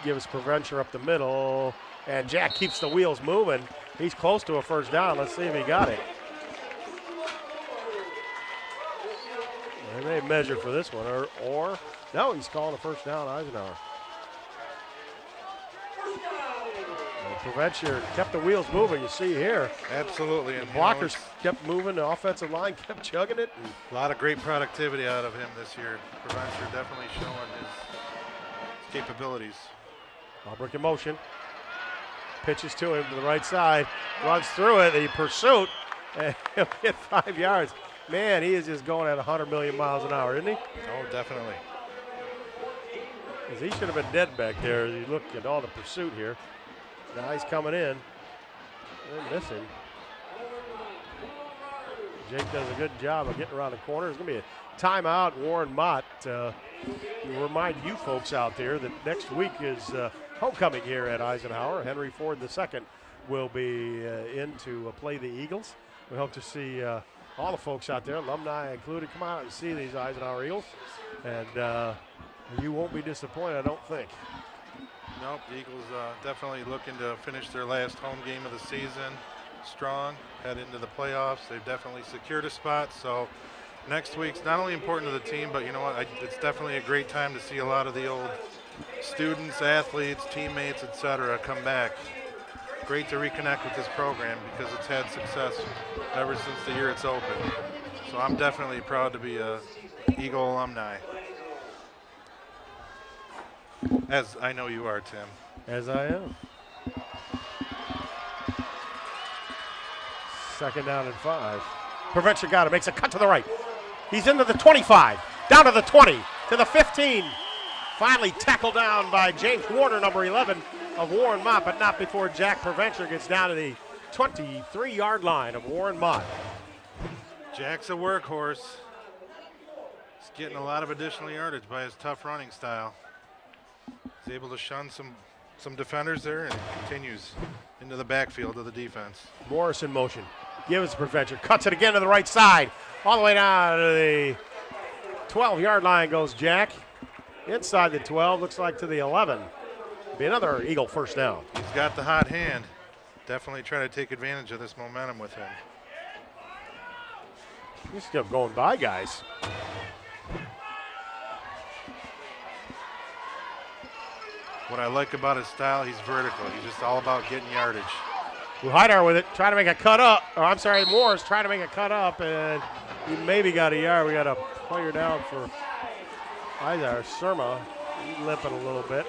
S1: Gives Preventure up the middle. And Jack keeps the wheels moving. He's close to a first down. Let's see if he got it. They may measure for this one. Or no, he's calling a first down, Eisenhower. Preventure kept the wheels moving, you see here.
S2: Absolutely.
S1: The
S2: And
S1: blockers kept moving. The offensive line kept chugging it.
S2: a lot of great productivity out of him this year. Preventure definitely showing his capabilities.
S1: Albrecht in motion. Pitches to him to the right side. Runs through it. The pursuit. And he'll get 5 yards. Man, he is just going at 100 million miles an hour, isn't he?
S2: Oh, definitely.
S1: 'Cause he should have been dead back there as you look at all the pursuit here. Now he's coming in. They miss him. Jake does a good job of getting around the corner. There's going to be a timeout. Warren Mott. Remind you folks out there that next week is homecoming here at Eisenhower. Henry Ford II will be in to play the Eagles. We hope to see all the folks out there, alumni included, come out and see these Eisenhower Eagles. And you won't be disappointed, I don't think.
S2: Nope, the Eagles definitely looking to finish their last home game of the season strong, head into the playoffs. They've definitely secured a spot, so next week's not only important to the team, but you know what, it's definitely a great time to see a lot of the old students, athletes, teammates, etc. come back. Great to reconnect with this program because it's had success ever since the year it's open. So I'm definitely proud to be a Eagle alumni. As I know you are, Tim.
S1: As I am. Second down and 5. Prevention got it, makes a cut to the right. He's into the 25, down to the 20, to the 15. Finally tackled down by James Warner, number 11 of Warren Mott, but not before Jack Preventure gets down to the 23-yard line of Warren Mott.
S2: Jack's a workhorse. He's getting a lot of additional yardage by his tough running style. He's able to shun some defenders there and continues into the backfield of the defense.
S1: Morris in motion. Gives Preventure, cuts it again to the right side. All the way down to the 12-yard line goes Jack. Inside the 12, looks like to the 11. Be another Eagle first down.
S2: He's got the hot hand. Definitely try to take advantage of this momentum with him.
S1: Just kept going by guys.
S2: What I like about his style, he's vertical. He's just all about getting yardage.
S1: Huidar with it, trying to make a cut up. Or I'm sorry, Moore's trying to make a cut up, and he maybe got a yard. We got a player down for Eisenhower. Surma, he's limping a little bit.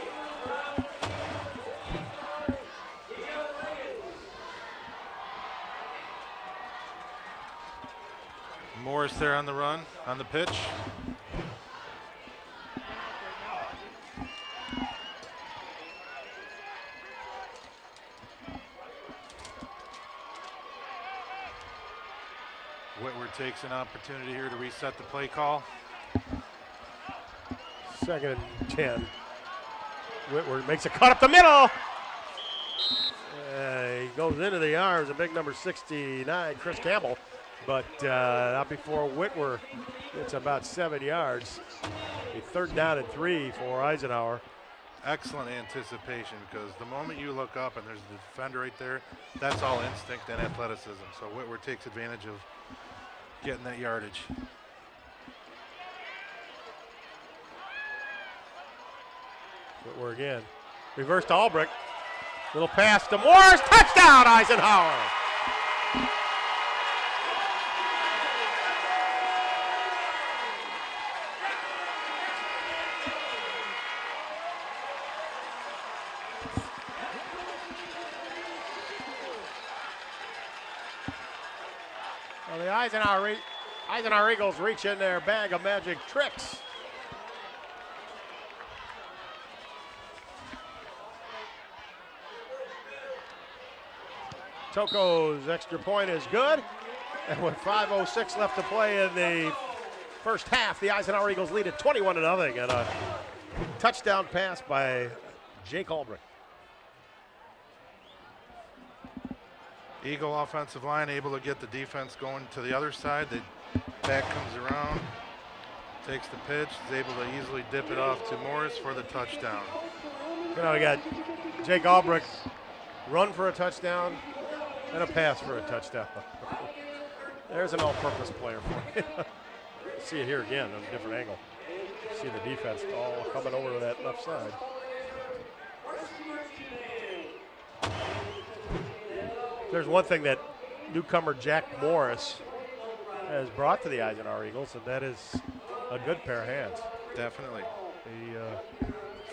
S2: Morris there on the run, on the pitch. Whitworth takes an opportunity here to reset the play call.
S1: 2nd and 10. Whitworth makes a cut up the middle. He goes into the arms of big number 69, Chris Campbell, but not before Whitworth. It's about 7 yards. A 3rd down and 3 for Eisenhower.
S2: Excellent anticipation, because the moment you look up and there's the defender right there, that's all instinct and athleticism. So Whitworth takes advantage of getting that yardage.
S1: Whitworth again. Reverse to Albrecht. Little pass to Morris. Touchdown, Eisenhower. Well, the Eisenhower Eagles reach in their bag of magic tricks. Toko's extra point is good. And with 5:06 left to play in the first half, the Eisenhower Eagles lead at 21-0, and a touchdown pass by Jake Albrecht.
S2: Eagle offensive line able to get the defense going to the other side. The back comes around, takes the pitch, is able to easily dip it off to Morris for the touchdown.
S1: You know, we got Jake Albrecht run for a touchdown and a pass for a touchdown. There's an all-purpose player for you. See it here again on a different angle. See the defense all coming over to that left side. There's one thing that newcomer Jack Morris has brought to the Eisenhower Eagles, and that is a good pair of hands.
S2: Definitely.
S1: He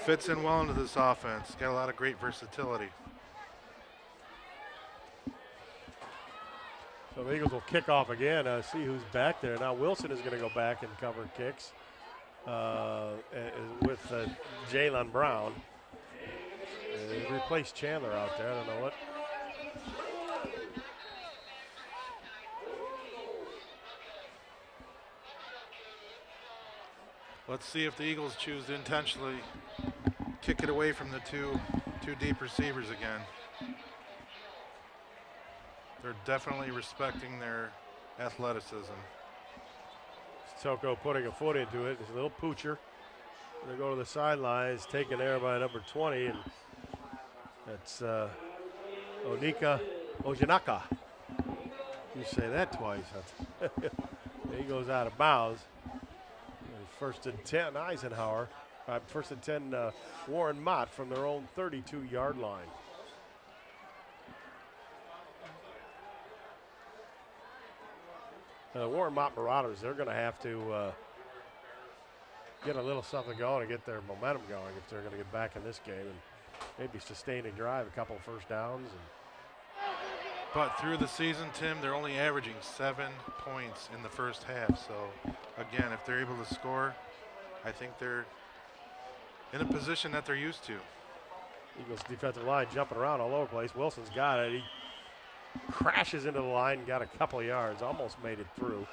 S2: Fits in well into this offense. Got a lot of great versatility.
S1: So the Eagles will kick off again. See who's back there. Now Wilson is going to go back and cover kicks with Jalen Brown. They replaced Chandler out there. I don't know what.
S2: Let's see if the Eagles choose to intentionally kick it away from the two deep receivers again. They're definitely respecting their athleticism.
S1: Toko putting a foot into it. It's a little poocher. They go to the sidelines, taken there by number 20, and that's Onika Ojanaka. You say that twice. He goes out of bounds. First and 10, Eisenhower. First and 10, Warren Mott from their own 32-yard line. Warren Mott Marauders, they're going to have to get a little something going to get their momentum going if they're going to get back in this game and maybe sustain a drive, a couple of first downs.
S2: But through the season, Tim, they're only averaging 7 points in the first half. So, again, if they're able to score, I think they're in a position that they're used to.
S1: Eagles defensive line jumping around all over the place. Wilson's got it. He crashes into the line, got a couple of yards, almost made it through.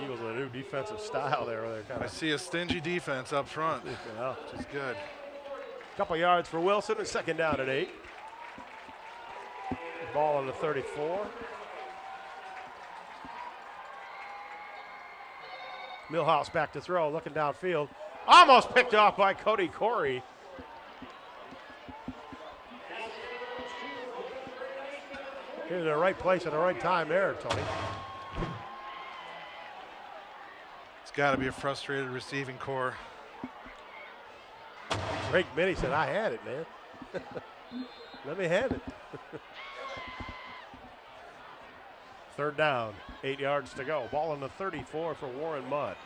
S1: Eagles with a new defensive style there.
S2: I see a stingy defense up front,
S1: yeah,
S2: which is good.
S1: Couple yards for Wilson, and second down at 8. Ball on the 34. Millhouse back to throw, looking downfield. Almost picked off by Cody Corey. He's in the right place at the right time there, Tony.
S2: It's got to be a frustrated receiving core.
S1: Drake Minnie said, I had it, man. Let me have it. Third down, 8 yards to go. Ball on the 34 for Warren Mott.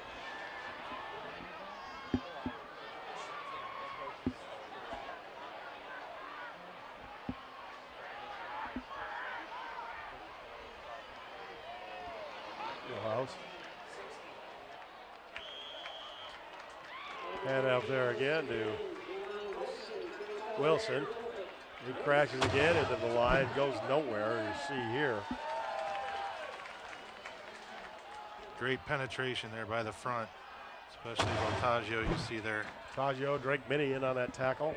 S1: And out there again to Wilson. He crashes again into the line, goes nowhere, you see here.
S2: Great penetration there by the front, especially Voltaggio you see there.
S1: Taggio, Drake Minnie in on that tackle.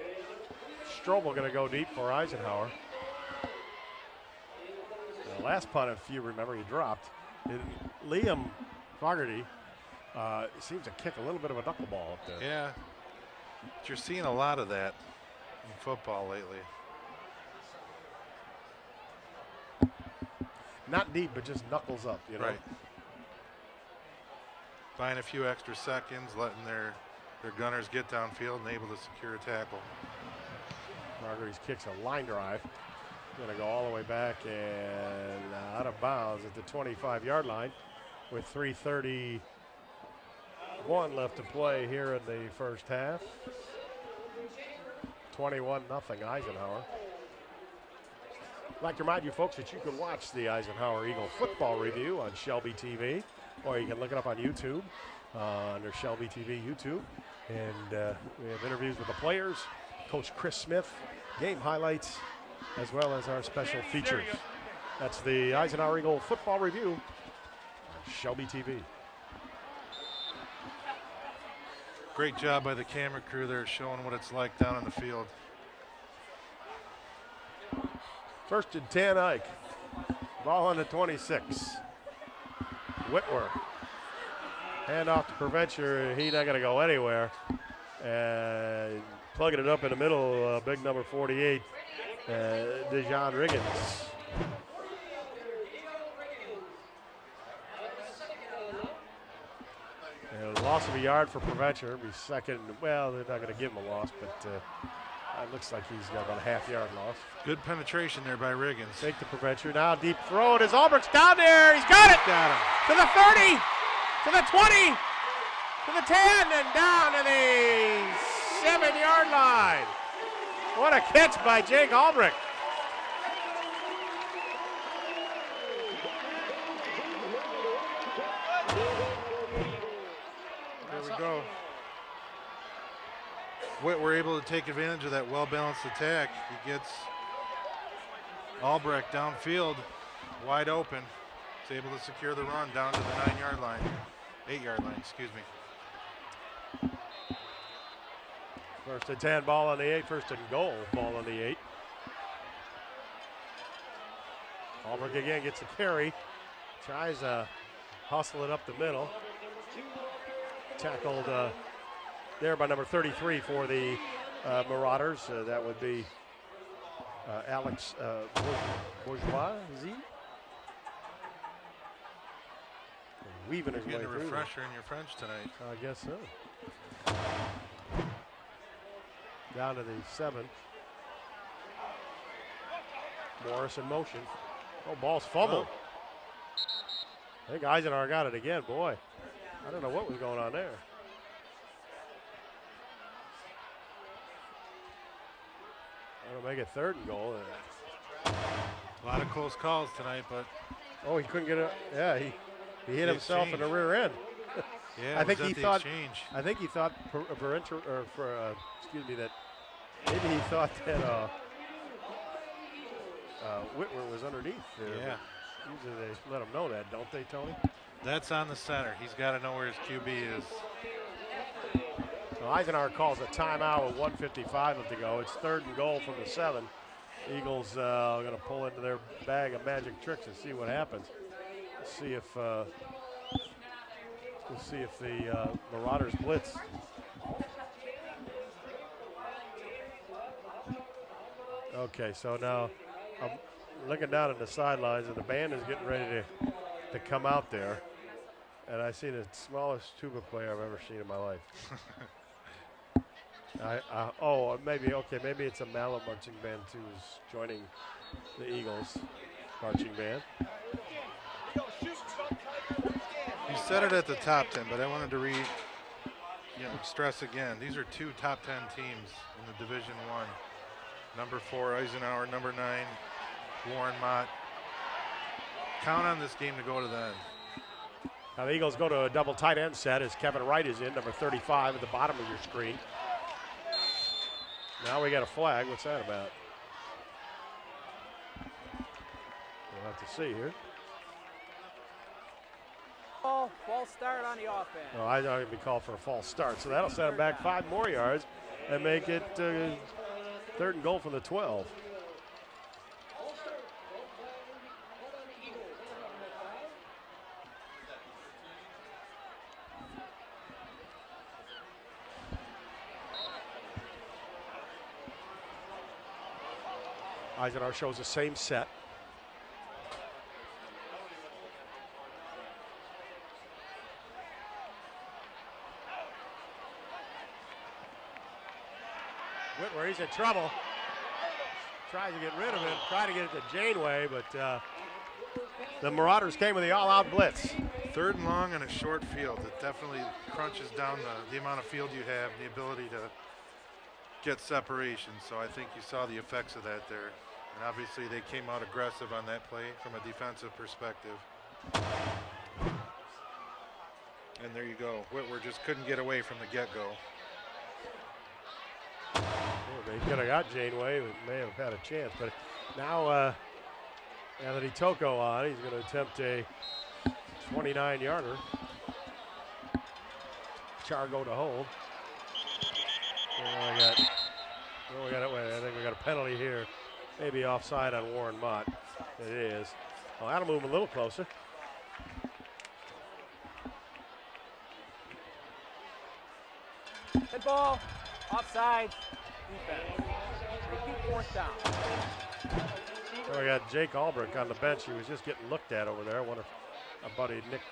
S1: Strobel going to go deep for Eisenhower. The last punt, if you remember, he dropped. And Liam Fogarty seems to kick a little bit of a knuckleball up there.
S2: Yeah, but you're seeing a lot of that in football lately.
S1: Not deep, but just knuckles up, you know.
S2: Right. Buying a few extra seconds, letting their gunners get downfield and able to secure a tackle.
S1: Marguerite's kicks a line drive. Going to go all the way back and out of bounds at the 25-yard line with 3:31 left to play here in the first half. 21-0 Eisenhower. I'd like to remind you folks that you can watch the Eisenhower Eagle football review on Shelby TV, or you can look it up on YouTube under Shelby TV YouTube. And we have interviews with the players, Coach Chris Smith, game highlights, as well as our special features. That's the Eisenhower Eagle football review on Shelby TV.
S2: Great job by the camera crew there showing what it's like down in the field.
S1: First and 10, Ike. Ball on the 26. Whitworth. Hand off to Preventure. He's not going to go anywhere. And plugging it up in the middle, big number 48, Dejon Riggins. And a loss of a yard for Preventure. Be second. Well, they're not going to give him a loss, but it looks like he's got about a half-yard loss.
S2: Good penetration there by Riggins.
S1: Take the Preventure. Now deep throw. It is Albrecht's down there. He's got it.
S2: Got him.
S1: To the 30. To the 20. To the 10. And down to the 7-yard line. What a catch by Jake Albrecht.
S2: There we go. We're able to take advantage of that well-balanced attack. He gets Albrecht downfield, wide open. He's able to secure the run down to the 9-yard line, 8-yard line, excuse me.
S1: First and 10, ball on the 8. First and goal, ball on the 8. Albrecht again gets a carry. Tries to hustle it up the middle. Tackled there by number 33 for the Marauders. That would be Alex Bourgeois. Weaving his way
S2: Getting a
S1: through.
S2: refresher in your French tonight.
S1: I guess so. Down to the 7. Morris in motion. Oh, ball's fumbled. I think Eisenhower got it again. Boy, I don't know what was going on there. That'll make it 3rd and goal.
S2: A lot of close calls tonight, but
S1: Oh, he couldn't get it. Yeah, he hit himself in the rear end.
S2: yeah,
S1: I think he thought.
S2: exchange.
S1: I think he thought that maybe he thought that Whitworth was underneath there.
S2: Yeah.
S1: Usually they let him know that, don't they, Tony?
S2: That's on the center. He's got to know where his QB is.
S1: Well, Eisenhower calls a timeout with 1:55 left to go. It's 3rd and goal from the 7. Eagles are going to pull into their bag of magic tricks and see what happens. See if we'll see if the Marauders blitz. Okay, so now I'm looking down at the sidelines, and the band is getting ready to come out there. And I see the smallest tuba player I've ever seen in my life. Maybe it's a Mallow marching band too is joining the Eagles marching band.
S2: You said it at the top 10, but I wanted to stress again. These are 2 top 10 teams in the Division I. Number 4 Eisenhower, number 9 Warren Mott. Count on this game to go to the end.
S1: Now the Eagles go to a double tight end set as Kevin Wright is in, number 35 at the bottom of your screen. Now we got a flag. What's that about? We'll have to see here.
S6: False start on the offense.
S1: Oh, I thought it'd be called for a false start. So that'll set him back 5 more yards and make it 3rd and goal from the 12. Eisenhower shows the same set. Whitwer, he's in trouble. Tries to get rid of him, try to get it to Janeway, but the Marauders came with the all-out blitz.
S2: 3rd and long and a short field. It definitely crunches down the amount of field you have, the ability to get separation. So I think you saw the effects of that there. And obviously they came out aggressive on that play from a defensive perspective. And there you go. Whitwer just couldn't get away from the get-go.
S1: They could have got Janeway, but may have had a chance. But now Anthony Toko on. He's going to attempt a 29-yarder. Chargo to hold. I think we got a penalty here. Maybe offside on Warren Mott. It is. Well, that'll move him a little closer.
S6: Head ball. Offside. Defense. Repeat 4th down.
S1: So we got Jake Albrecht on the bench. He was just getting looked at over there. I wonder if our buddy Nick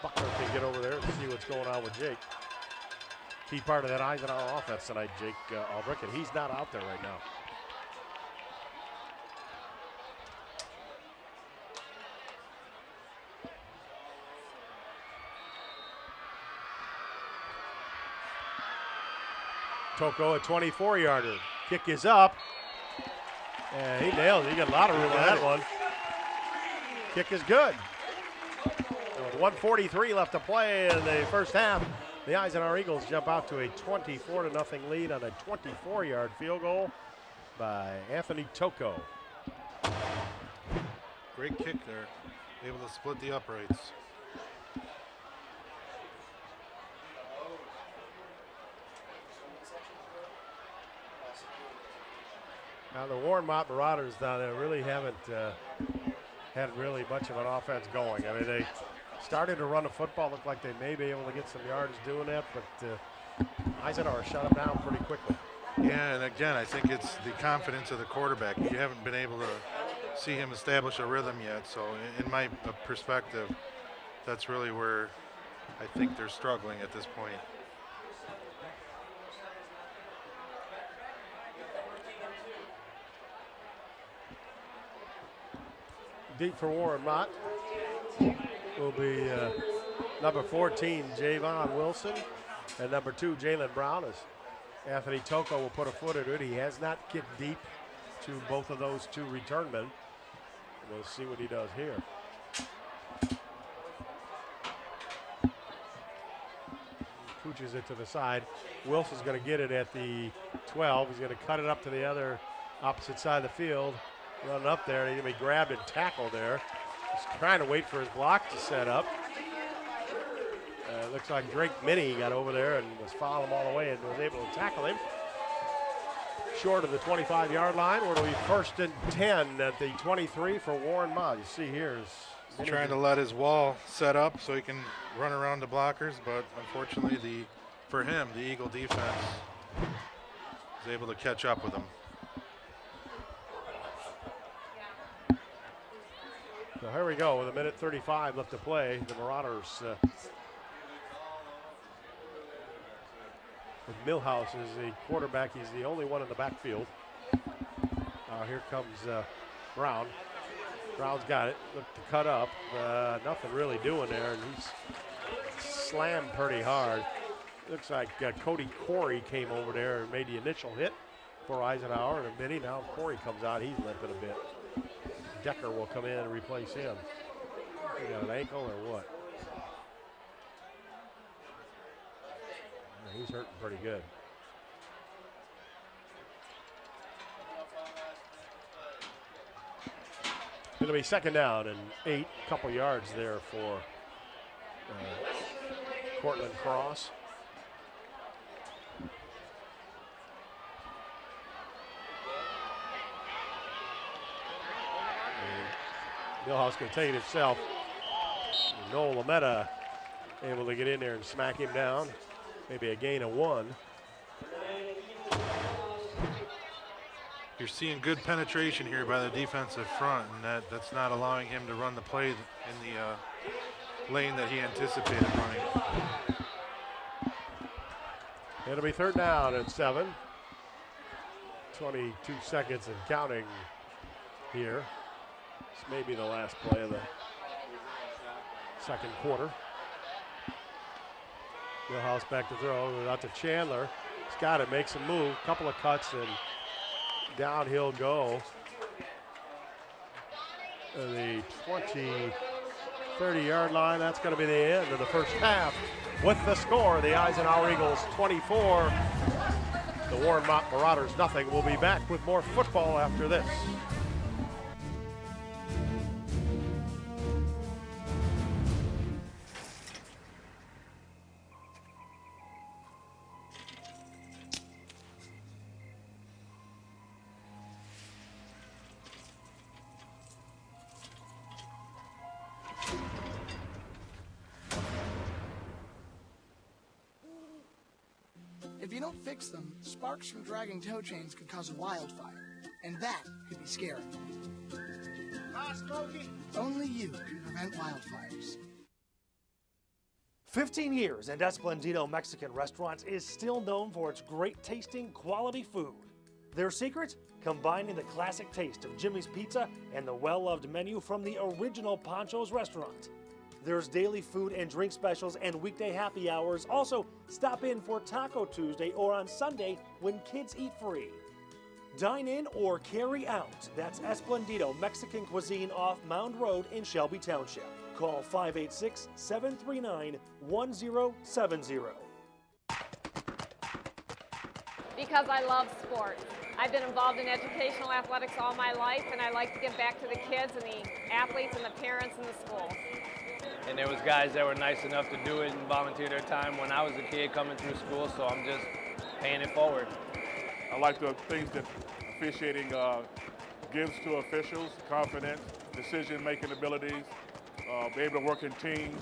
S1: Buckner can get over there and see what's going on with Jake. Key part of that Eisenhower offense tonight, Jake Albrecht, and he's not out there right now. Toko a 24-yarder. Kick is up. And he nails it. He got a lot of room on that one. Kick is good. With 1:43 left to play in the first half, the Eisenhower Eagles jump out to a 24-0 lead on a 24-yard field goal by Anthony Toko.
S2: Great kick there. Able to split the uprights.
S1: Now the Warren Mott Marauders down there really haven't had really much of an offense going. I mean, they started to run the football, looked like they may be able to get some yards doing that, but Eisenhower shut them down pretty quickly.
S2: Yeah, and again, I think it's the confidence of the quarterback. You haven't been able to see him establish a rhythm yet. So in my perspective, that's really where I think they're struggling at this point.
S1: Deep for Warren Mott will be number 14, Javon Wilson, and number 2, Jalen Brown, as Anthony Toko will put a foot into it. He has not kicked deep to both of those 2 return men. We'll see what he does here. Pooches it to the side. Wilson's going to get it at the 12. He's going to cut it up to the other opposite side of the field. Running up there, he's going to be grabbed and tackled there. He's trying to wait for his block to set up. Looks like Drake Minnie got over there and was following him all the way and was able to tackle him. Short of the 25-yard line, where it'll be 1st and 10 at the 23 for Warren Mott. You see here is
S2: He's trying to let his wall set up so he can run around the blockers, but unfortunately, for him, the Eagle defense is able to catch up with him.
S1: So here we go with 1:35 left to play. The Marauders with Millhouse as the quarterback. He's the only one in the backfield. Here comes Brown. Brown's got it. Looked to cut up. Nothing really doing there, and he's slammed pretty hard. Looks like Cody Corey came over there and made the initial hit for Eisenhower and a minute. Now Corey comes out. He's limping a bit. Decker will come in and replace him. He got an ankle or what? He's hurting pretty good. It'll be second down and 8, couple yards there for Cortland Cross. Millhouse can take it himself. Noel Lametta able to get in there and smack him down. Maybe a gain of 1.
S2: You're seeing good penetration here by the defensive front, and that's not allowing him to run the play in the lane that he anticipated running.
S1: It'll be third down and 7. 22 seconds and counting here. This may be the last play of the second quarter. Millhouse back to throw, out to Chandler. He's got it, makes a move, couple of cuts, and down he'll go. The 30-yard line, that's going to be the end of the first half. With the score, the Eisenhower Eagles 24, the Warren Mott Marauders nothing. We'll be back with more football after this.
S7: If you don't fix them, sparks from dragging tow chains could cause a wildfire, and that could be scary. Only you can prevent wildfires.
S4: 15 years and Esplendito Mexican Restaurants is still known for its great tasting quality food. Their secret? Combining the classic taste of Jimmy's Pizza and the well-loved menu from the original Pancho's restaurant. There's daily food and drink specials and weekday happy hours. Also, stop in for Taco Tuesday or on Sunday when kids eat free. Dine in or carry out. That's Esplendito Mexican Cuisine off Mound Road in Shelby Township. Call 586-739-1070.
S8: Because I love sports. I've been involved in educational athletics all my life, and I like to give back to the kids and the athletes and the parents in the schools.
S9: And there was guys that were nice enough to do it and volunteer their time when I was a kid coming through school, so I'm just paying it forward.
S10: I like the things that officiating gives to officials: confidence, decision-making abilities, be able to work in teams.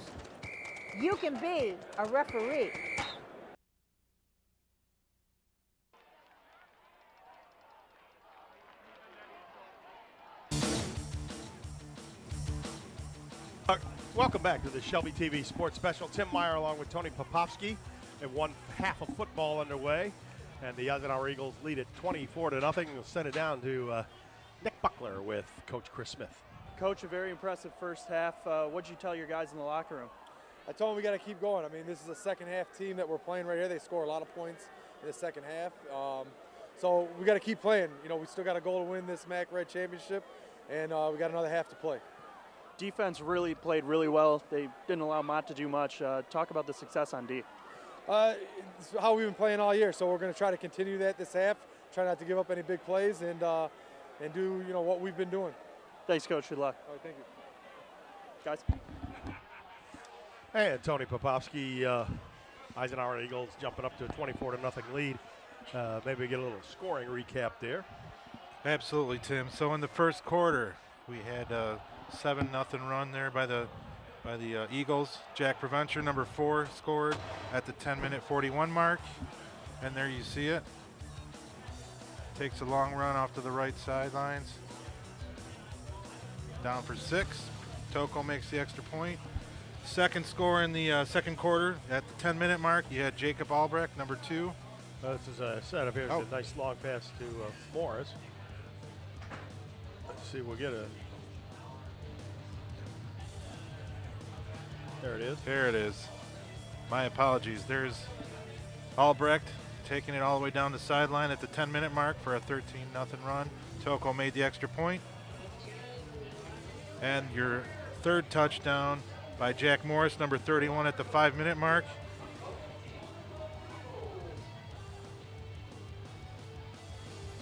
S11: You can be a referee.
S1: Welcome back to the Shelby TV Sports Special. Tim Meyer along with Tony Popovsky, and one half of football underway. And the Eisenhower Eagles lead it 24-0. We'll send it down to Nick Buckler with Coach Chris Smith.
S3: Coach, a very impressive first half. What'd you tell your guys in the locker room?
S12: I told them we got to keep going. I mean, this is a second half team that we're playing right here. They score a lot of points in the second half. So we got to keep playing. You know, we still got a goal to win this MAC Red Championship, and we got another half to play.
S3: Defense really played really well. They didn't allow Mott to do much. Talk about the success on D.
S12: It's how we've been playing all year, so we're going to try to continue that this half, try not to give up any big plays, and do what we've been doing.
S3: Thanks, Coach. Good luck.
S12: All right, thank you.
S3: Guys.
S1: And Tony Popovsky, Eisenhower Eagles jumping up to a 24-0 lead. Maybe get a little scoring recap there.
S2: Absolutely, Tim. So in the first quarter, we had 7-0 run there by the Eagles. Jack Preventure, number 4, scored at the 10-minute 41 mark. And there you see it. Takes a long run off to the right sidelines. Down for 6. Toko makes the extra point. Second score in the second quarter at the 10-minute mark. You had Jacob Albrecht, number 2.
S1: This is a setup here. It's a nice long pass to Morris. Let's see, we'll get a... There it is.
S2: There it is. My apologies. There's Albrecht taking it all the way down the sideline at the 10-minute mark for a 13-0 run. Toko made the extra point. And your third touchdown by Jack Morris, number 31, at the 5-minute mark.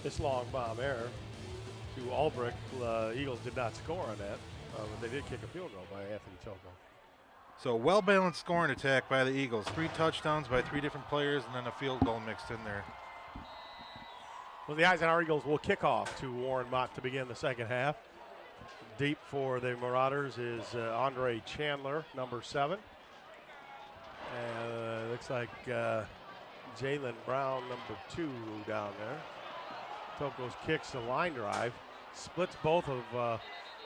S1: This long bomb error to Albrecht. Eagles did not score on that, but they did kick a field goal by Anthony Toko.
S2: So well-balanced scoring attack by the Eagles. 3 touchdowns by 3 different players, and then a field goal mixed in there.
S1: Well, the Eisenhower Eagles will kick off to Warren Mott to begin the second half. Deep for the Marauders is Andre Chandler, number 7. And looks like Jalen Brown, number 2, down there. Toko's kicks a line drive, splits both of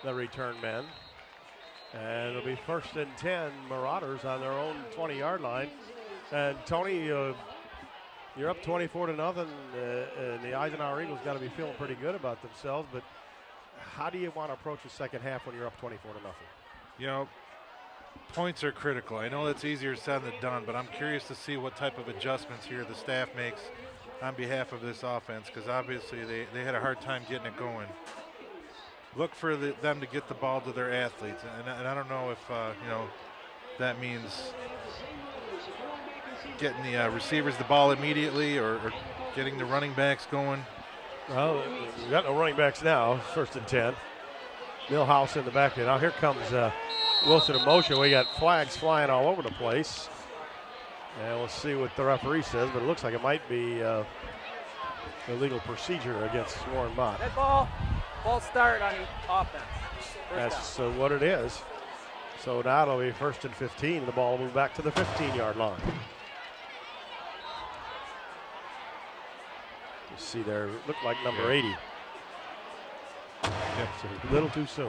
S1: the return men. And it'll be 1st and 10 Marauders on their own 20-yard line. And Tony, you're up 24-0, and the Eisenhower Eagles got to be feeling pretty good about themselves. But how do you want to approach the second half when you're up 24-0?
S2: You know, points are critical. I know that's easier said than done, but I'm curious to see what type of adjustments here the staff makes on behalf of this offense, because obviously they had a hard time getting it going. Look for them to get the ball to their athletes, and I don't know if that means getting the receivers the ball immediately or getting the running backs going.
S1: Well, we got no running backs now. 1st and 10. Millhouse in the back there. Now here comes Wilson in motion. We got flags flying all over the place. And we'll see what the referee says, but it looks like it might be illegal procedure against Warren Mott.
S6: That ball start on the offense.
S1: That's what it is. So now it'll be 1st and 15. The ball will move back to the 15-yard line. You see there, looked like number 80. Yep, so a little too soon.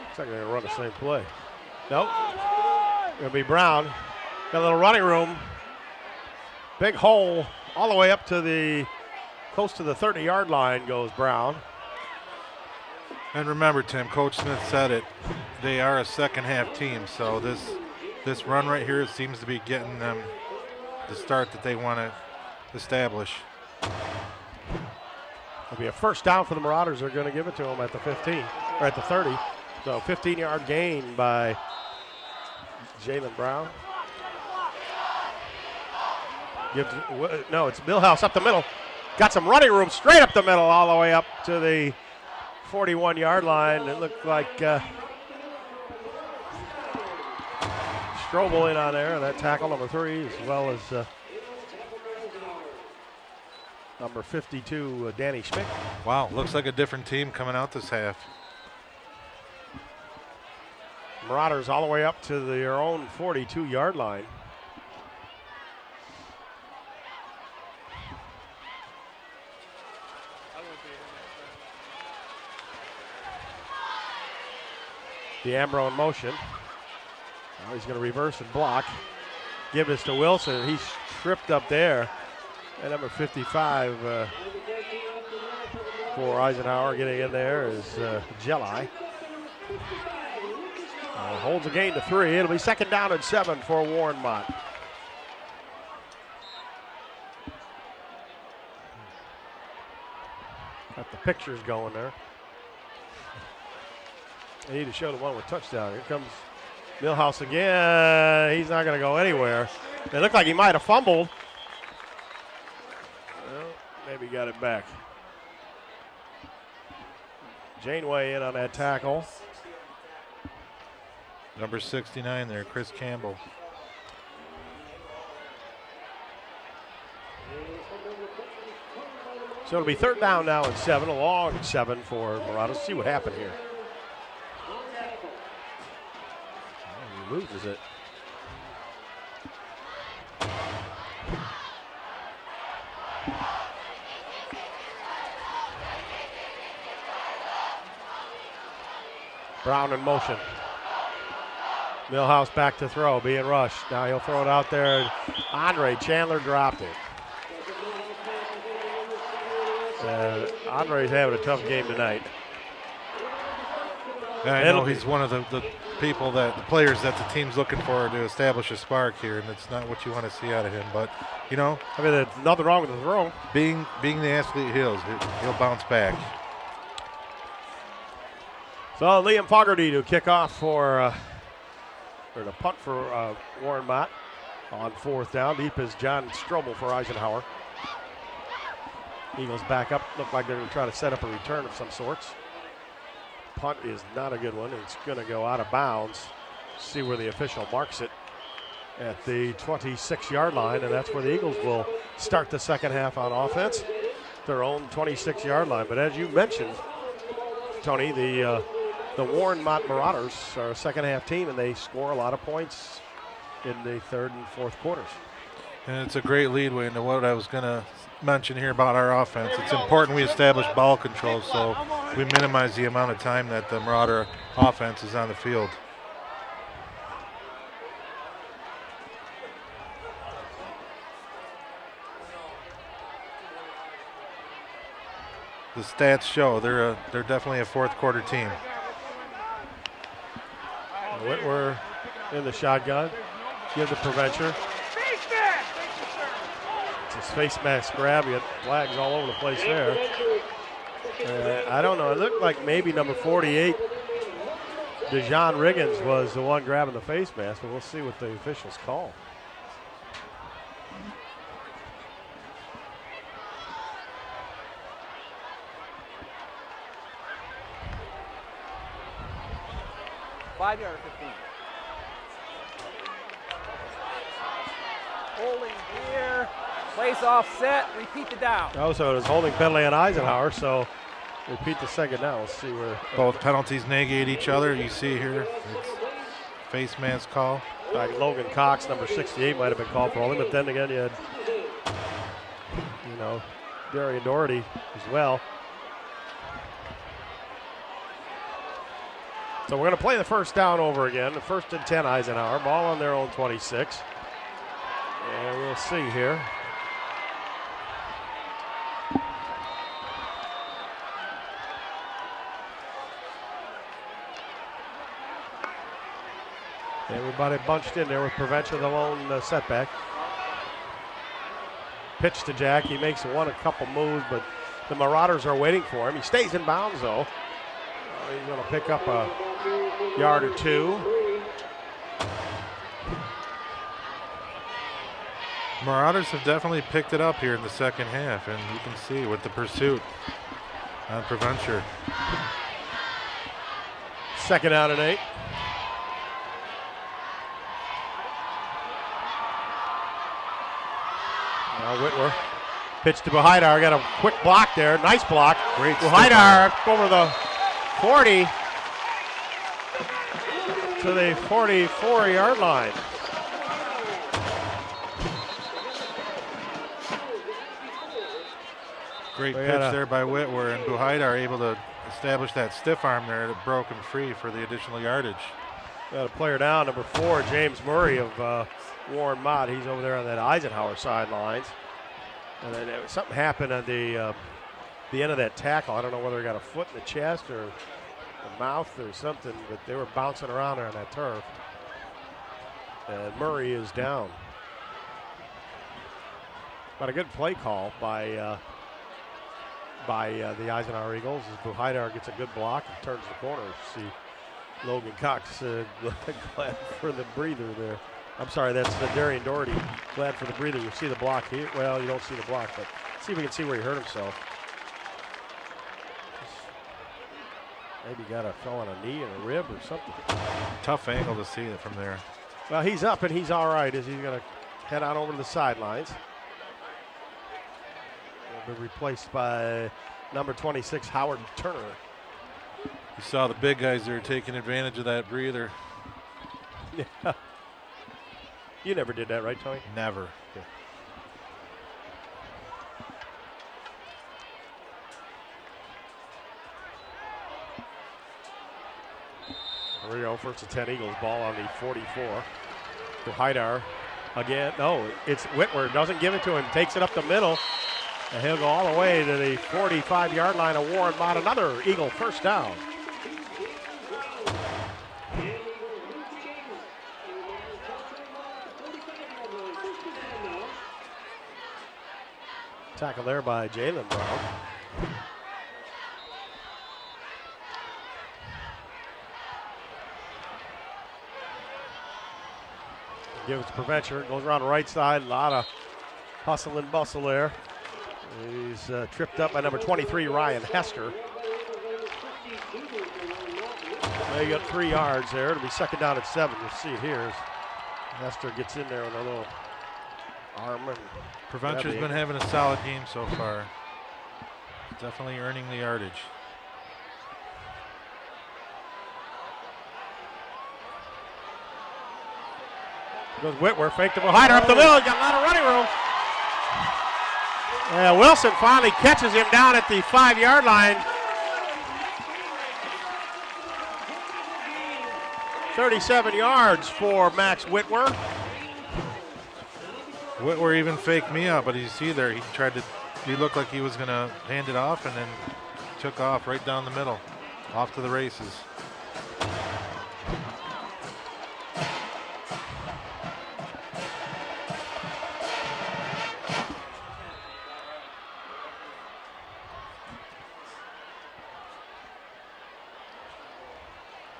S1: Looks like they're going to run the same play. Nope. Going to be Brown. Got a little running room. Big hole all the way up to close to the 30-yard line goes Brown.
S2: And remember, Tim, Coach Smith said it. They are a second-half team, so this run right here seems to be getting them the start that they want to establish.
S1: It'll be a 1st down for the Marauders. They're going to give it to them at the 15 or at the 30. So 15-yard gain by Jalen Brown. No, it's Millhouse up the middle. Got some running room straight up the middle all the way up to the 41-yard line. It looked like Strobel in on there, and that tackle number 3, as well as number 52, Danny Schmidt.
S2: Wow, looks like a different team coming out this half.
S1: Marauders all the way up to their own 42-yard line. DeAmbro in motion. Now he's going to reverse and block. Give this to Wilson. He's tripped up there. And number 55 for Eisenhower getting in there is Jelli. Holds a gain to 3. It'll be 2nd down and 7 for Warren Mott. Got the pictures going there. They need to show the one with touchdown. Here comes Millhouse again. He's not going to go anywhere. It looked like he might have fumbled. Well, maybe got it back. Janeway in on that tackle.
S2: Number 69 there, Chris Campbell.
S1: So it'll be 3rd down now and 7, a long 7 for Marauders. See what happened here. He loses it. Brown in motion. Millhouse back to throw, being rushed. Now he'll throw it out there. Andre Chandler dropped it. Andre's having a tough game tonight.
S2: I know he's one of the people the players that the team's looking for to establish a spark here, and it's not what you want to see out of him. But, you know,
S1: I mean, there's nothing wrong with the throw.
S2: Being the athlete he'll bounce back.
S1: So Liam Fogarty to kick off or to punt for Warren Mott. On fourth down, deep is John Strobel for Eisenhower. Eagles back up. Look like they're going to try to set up a return of some sorts. Punt is not a good one. It's going to go out of bounds. See where the official marks it at the 26-yard line, and that's where the Eagles will start the second half on offense. Their own 26-yard line. But as you mentioned, Tony, the Warren Mott Marauders are a second half team, and they score a lot of points in the third and fourth quarters.
S2: And it's a great leadway into what I was going to mention here about our offense. It's important we establish ball control so we minimize the amount of time that the Marauder offense is on the field. The stats show they're definitely a fourth quarter team.
S1: Whitwer in the shotgun. Gives the Preventure. It's his face mask grab. He had flags all over the place there. I don't know. It looked like maybe number 48, Dejon Riggins, was the one grabbing the face mask, but we'll see what the officials call.
S6: Five-yard 15. Holding here. Place offset. Repeat the down.
S1: Oh, so it was holding penalty on Eisenhower, so repeat the second down. We'll see where.
S2: Both penalties negate each other. You see here, it's face mask call.
S1: Like Logan Cox, number 68, might have been called for holding, but then again, you had, Darian Doherty as well. So we're going to play the first down over again. The 1st and 10 Eisenhower. Ball on their own 26. And we'll see here. Everybody bunched in there with Prevention, the lone setback. Pitch to Jack. He makes a couple moves, but the Marauders are waiting for him. He stays in bounds, though. He's going to pick up a yard or two.
S2: Marauders have definitely picked it up here in the second half, and you can see with the pursuit on Preventure.
S1: 2nd down and 8. Now Whitwer. Pitch to Buhaidar. Got a quick block there. Nice block.
S2: Great.
S1: Buhaidar over the 40 to the 44-yard line.
S2: Great pitch there by Whitwer, and Buhaidar able to establish that stiff arm there that broke him free for the additional yardage.
S1: Got a player down, number 4, James Murray of Warren Mott. He's over there on that Eisenhower sidelines. And then something happened at the end of that tackle. I don't know whether he got a foot in the chest or the mouth or something, but they were bouncing around there on that turf. And Murray is down. But a good play call by the Eisenhower Eagles as Buhaidar gets a good block and turns the corner. See Logan Cox glad for the breather there. I'm sorry, that's the Darian Doherty. Glad for the breather. You see the block here. Well, you don't see the block, but see if we can see where he hurt himself. Maybe fell on a knee and a rib or something.
S2: Tough angle to see it from there.
S1: Well, he's up and he's all right as he's going to head on over to the sidelines. He'll be replaced by number 26, Howard Turner.
S2: You saw the big guys there taking advantage of that breather.
S1: Yeah. You never did that, right, Tony?
S2: Never.
S1: Yeah. There we go. 1st and 10 Eagles. Ball on the 44. To Buhaidar again. No, it's Whitwer. Doesn't give it to him. Takes it up the middle. And he'll go all the way to the 45-yard line of Warren Mott. Another Eagle first down. Tackle there by Jalen Brown. Gives to Preventure. Goes around the right side. A lot of hustle and bustle there. He's tripped up by number 23, Ryan Hester. They got 3 yards there. It'll be second down at 7. You'll see it here as Hester gets in there with a little arm. And
S2: Preventure's been having a solid game so far. Definitely earning the yardage.
S1: Goes Whitwer, fake the hider up the middle. Got a lot of running room. Yeah, Wilson finally catches him down at the 5-yard line. 37 yards for Max Whitwer.
S2: Whitwer even faked me out, but you see there, he looked like he was going to hand it off and then took off right down the middle, off to the races.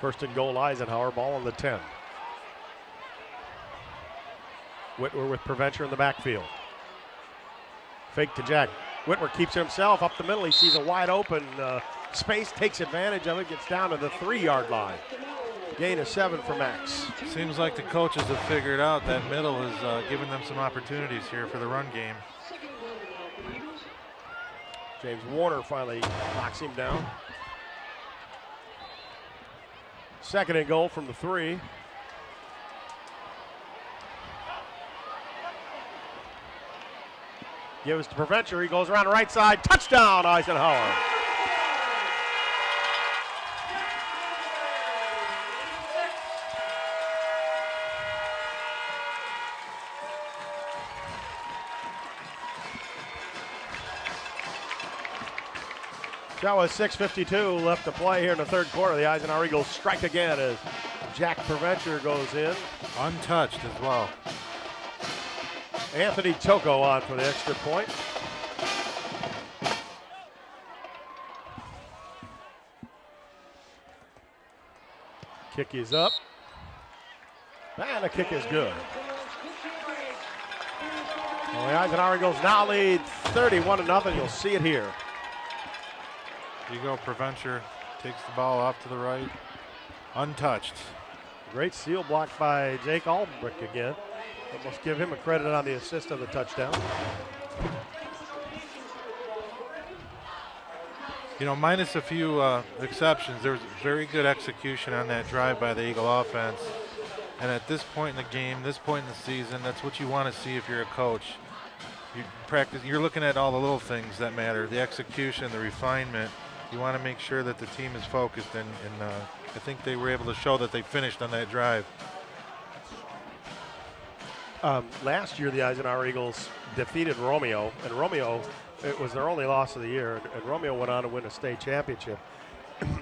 S1: First and goal, Eisenhower, ball on the 10. Whitwer with Preventure in the backfield. Fake to Jack. Whitwer keeps it himself up the middle. He sees a wide open space, takes advantage of it, gets down to the 3-yard line. Gain of 7 for Max.
S2: Seems like the coaches have figured out that middle is giving them some opportunities here for the run game.
S1: James Warner finally knocks him down. Second and goal from the 3. Gives to Preventure. He goes around the right side. Touchdown, Eisenhower. That was 6:52 left to play here in the third quarter. The Eisenhower Eagles strike again as Jack Preventure goes in.
S2: Untouched as well.
S1: Anthony Toko on for the extra point. Kick is up. And the kick is good. Well, the Eisenhower Eagles now lead 31-0. You'll see it here.
S2: You go, Preventure takes the ball off to the right. Untouched.
S1: Great seal block by Jake Albrick again. But must give him a credit on the assist of the touchdown.
S2: You know, minus a few exceptions, there was very good execution on that drive by the Eagle offense. And at this point in the game, this point in the season, that's what you want to see if you're a coach. You're looking at all the little things that matter, the execution, the refinement. You want to make sure that the team is focused, and I think they were able to show that they finished on that drive.
S1: Last year, the Eisenhower Eagles defeated Romeo, and Romeo, it was their only loss of the year, and Romeo went on to win a state championship.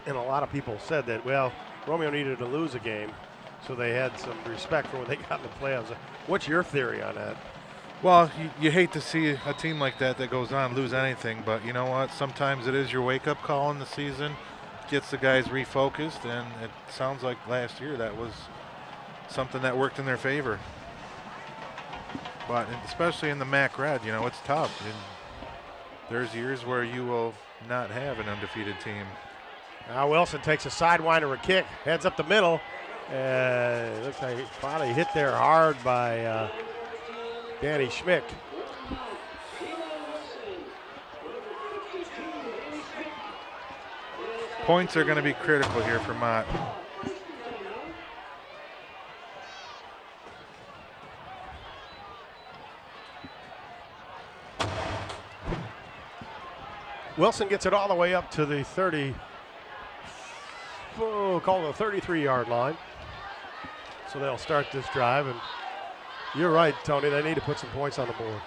S1: And a lot of people said that, well, Romeo needed to lose a game, so they had some respect for when they got in the playoffs. What's your theory on that?
S2: Well, you hate to see a team like that goes on lose anything, but you know what? Sometimes it is your wake-up call in the season, gets the guys refocused, and it sounds like last year that was something that worked in their favor. But especially in the MAC Red, you know, it's tough. And there's years where you will not have an undefeated team.
S1: Now Wilson takes a sidewinder, a kick, heads up the middle. It looks like he finally hit there hard by Danny Schmick.
S2: Points are going to be critical here for Mott.
S1: Wilson gets it all the way up to the 33-yard line. So they'll start this drive, and you're right, Tony, they need to put some points on the board.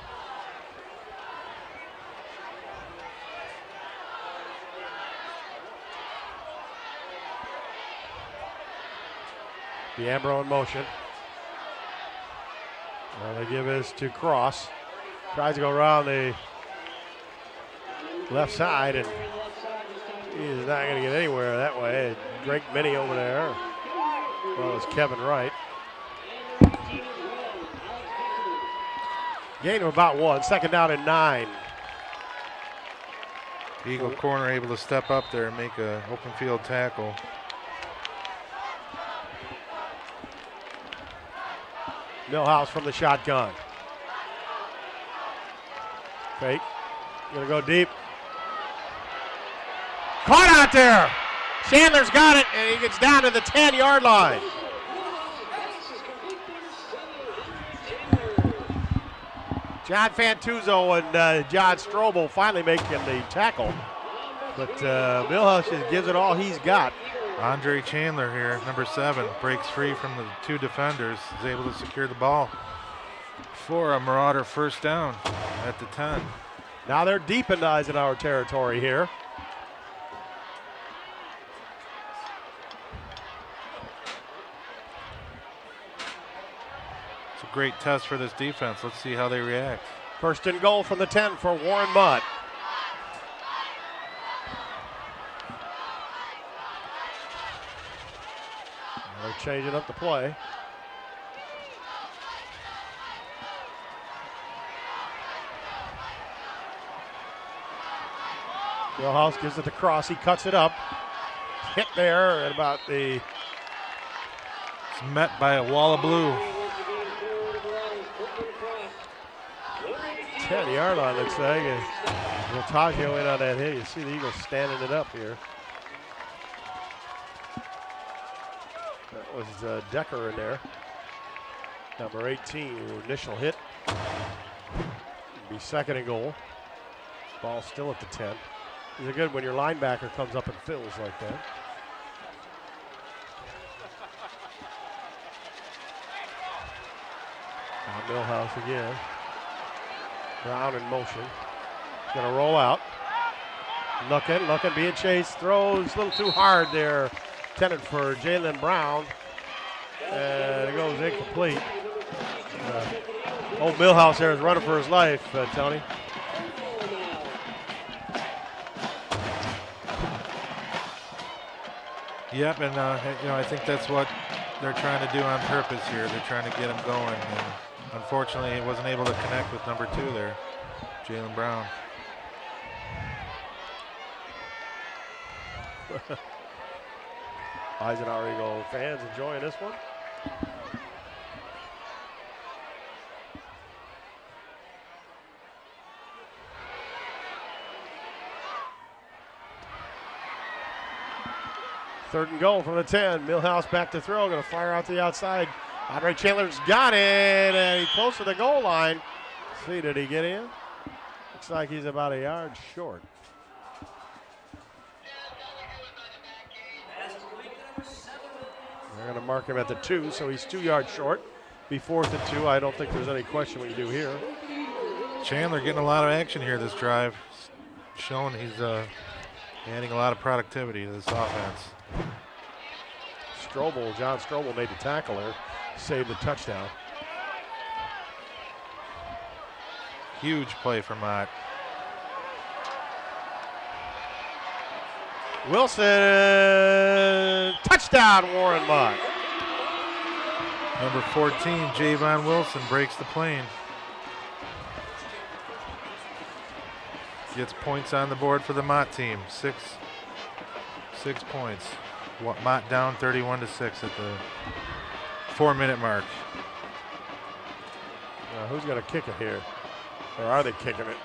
S1: DeAmbro in motion. Well, they give this to Cross. Tries to go around the left side, and he's not going to get anywhere that way. Drake Minnie over there, as well as Kevin Wright. Gain of about 1. Second down and 9.
S2: Eagle corner able to step up there and make a open field tackle.
S1: Millhouse from the shotgun. Fake. Gonna go deep. Caught out there. Chandler's got it, and he gets down to the 10-yard line. John Fantuzzo and John Strobel finally making the tackle. But Millhouse just gives it all he's got.
S2: Andre Chandler here, number 7, breaks free from the 2 defenders, is able to secure the ball for a Marauder first down at the 10.
S1: Now they're deep into Eisenhower territory here.
S2: It's a great test for this defense. Let's see how they react.
S1: First and goal from the 10 for Warren Mott. They're changing up the play. Millhouse gives it the cross. He cuts it up. Hit there at about the...
S2: It's met by a wall of blue.
S1: 10-yard line, looks like. Voltaggio in on that hit. You see the Eagles standing it up here. That was Decker in there. Number 18, initial hit. Be second and goal. Ball still at the 10. Is it good when your linebacker comes up and fills like that? Now Millhouse again. Brown in motion. Gonna roll out. Looking, being chased. Throws a little too hard there. Intended for Jalen Brown. And it goes incomplete. Old Millhouse there is running for his life, Tony.
S2: Yep, and I think that's what they're trying to do on purpose here. They're trying to get him going. And unfortunately, he wasn't able to connect with number 2 there, Jalen Brown.
S1: Eisenhower Eagle fans enjoying this one. Third and goal from the 10. Millhouse back to throw. Going to fire out the outside. Andre Chandler's got it, and he's close to the goal line. See, did he get in? Looks like he's about a yard short. They're going to mark him at the 2, so he's 2 yards short. Be 4th and 2. I don't think there's any question what you do here.
S2: Chandler getting a lot of action here this drive. Showing he's adding a lot of productivity to this offense.
S1: John Strobel made the tackle there, saved the touchdown.
S2: Huge play for Mott.
S1: Wilson, touchdown Warren Mott.
S2: Number 14, Javon Wilson breaks the plane. Gets points on the board for the Mott team. Six points. Mott down 31-6 at the 4-minute mark.
S1: Who's going to kick it here? Or are they kicking it?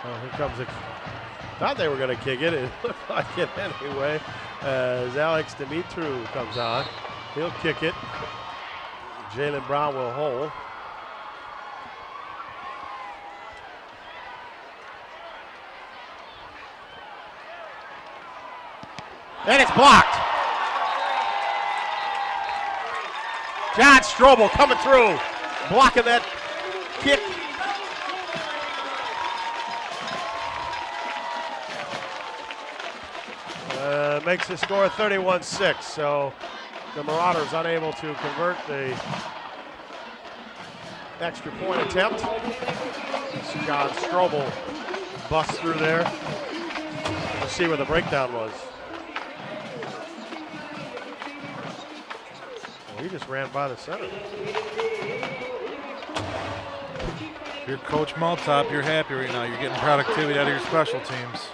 S1: Oh, here comes it. Thought they were going to kick it. It looked like it anyway. As Alex Dimitru comes on. He'll kick it. Jalen Brown will hold. And it's blocked. John Strobel coming through, blocking that kick. Makes the score 31-6. So the Marauders unable to convert the extra point attempt. John Strobel busts through there. Let's see where the breakdown was. He just ran by the center.
S2: If you're Coach Mott, you're happy right now. You're getting productivity out of your special teams.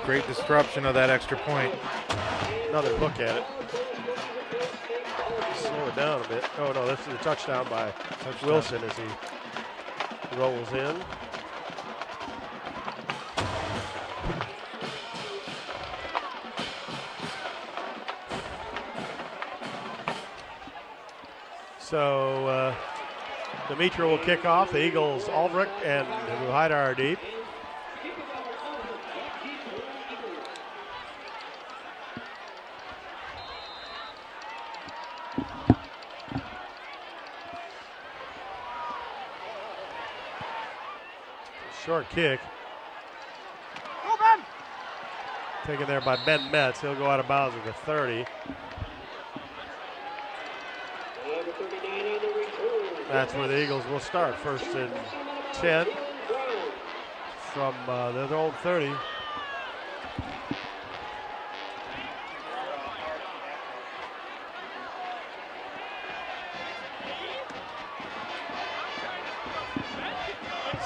S2: Great disruption of that extra point.
S1: Another look at it. Slow it down a bit. Oh no, this is a touchdown by Wilson as he rolls in. So Demetra will kick off. The Eagles, Albrecht and Haidar are deep. Short kick. Taken there by Ben Metz. He'll go out of bounds at the 30. That's where the Eagles will start. First and 10 from their own 30.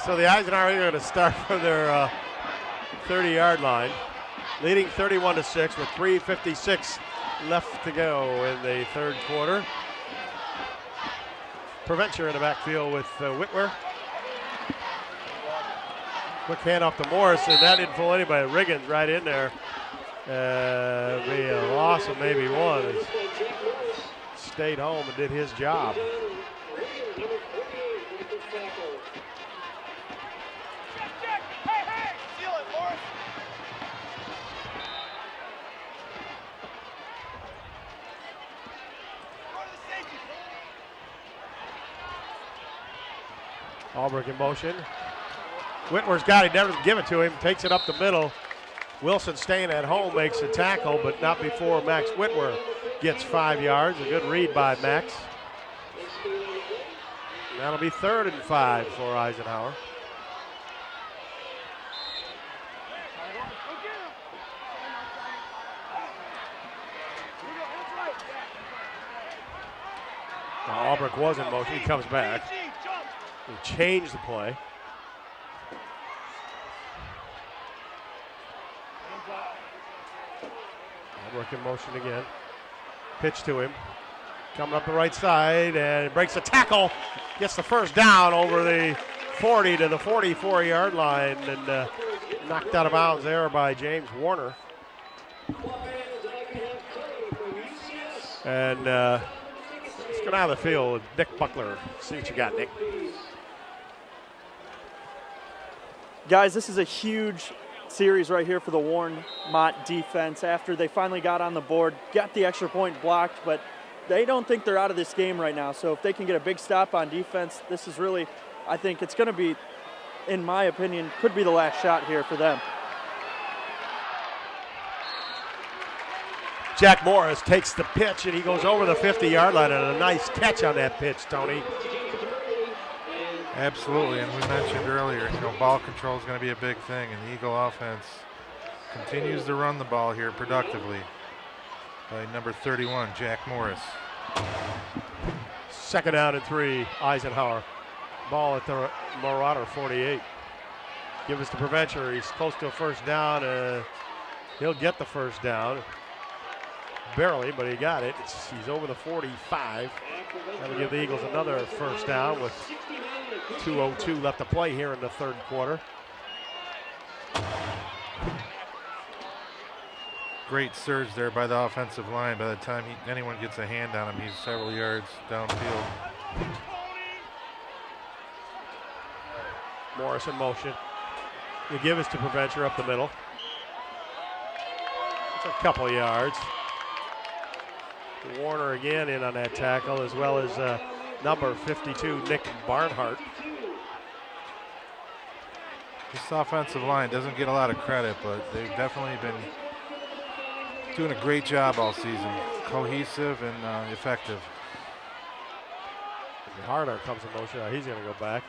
S1: So the Eisenhower are going to start from their 30-yard line, leading 31-6 with 3:56 left to go in the third quarter. Preventure in the backfield with Whitwer. Quick hand off to Morris, and that didn't fool anybody. Riggins right in there. Be a loss of maybe one. He stayed home and did his job. Albrecht in motion. Whitwer's got it, never give it to him, takes it up the middle. Wilson staying at home makes a tackle, but not before Max Whitwer gets 5 yards. A good read by Max. And that'll be 3rd and 5 for Eisenhower. Now Albrecht was in motion, he comes back. He changed the play. Albrecht in motion again. Pitch to him. Coming up the right side and breaks a tackle. Gets the first down over the 40 to the 44-yard line and knocked out of bounds there by James Warner. And let's go down the field with Nick Buckler. See what you got, Nick.
S3: Guys, this is a huge series right here for the Warren Mott defense after they finally got on the board, got the extra point blocked, but they don't think they're out of this game right now. So if they can get a big stop on defense, this is really, I think it's going to be, in my opinion, could be the last shot here for them.
S1: Jack Morris takes the pitch and he goes over the 50-yard line, and a nice catch on that pitch, Tony.
S2: Absolutely, and we mentioned earlier, ball control is going to be a big thing, and the Eagle offense continues to run the ball here productively by number 31, Jack Morris.
S1: 2nd down and 3, Eisenhower. Ball at the Marauder 48. Give us to Preventure. He's close to a first down. He'll get the first down. Barely, but he got it. He's over the 45. That'll give the Eagles another first down with 2:02 left to play here in the third quarter.
S2: Great surge there by the offensive line. By the time anyone gets a hand on him, he's several yards downfield.
S1: Morris in motion. The give is to Preventure up the middle. It's a couple yards. Warner again in on that tackle, as well as number 52, Nick Barnhart.
S2: This offensive line doesn't get a lot of credit, but they've definitely been doing a great job all season. Cohesive and effective.
S1: Buhaidar comes in motion. He's going to go back.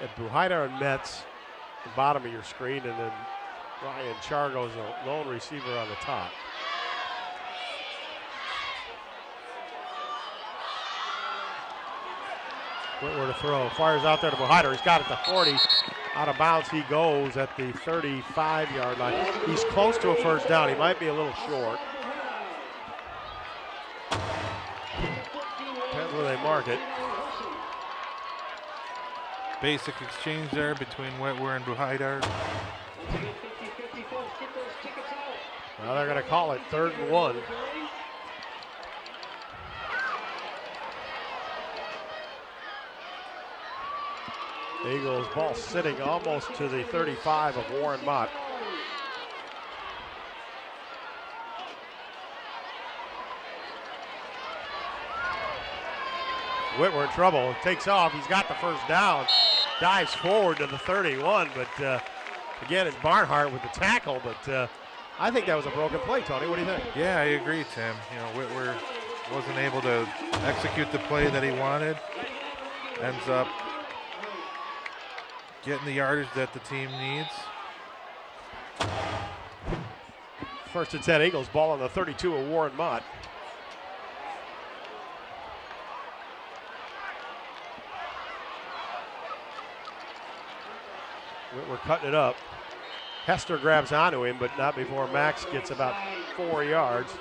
S1: And Buhaidar and Metz, the bottom of your screen, and then Ryan Chargo's the lone receiver on the top. Whitwer to throw. Fires out there to Hyder. He's got it to 40. Out of bounds he goes at the 35-yard line. He's close to a first down. He might be a little short. Depends where they mark it.
S2: Basic exchange there between Whitwer and Buhaidar.
S1: Now they're going to call it 3rd and 1. Eagles ball sitting almost to the 35 of Warren Mott. Whitwer in trouble, takes off, he's got the first down, dives forward to the 31, but again, it's Barnhart with the tackle, but I think that was a broken play, Tony. What do you think?
S2: Yeah, I agree, Tim. You know, Whitwer wasn't able to execute the play that he wanted. Ends up getting the yardage that the team needs.
S1: 1st and 10 Eagles, ball on the 32 of Warren Mott. We're cutting it up. Hester grabs onto him, but not before Max gets about 4 yards.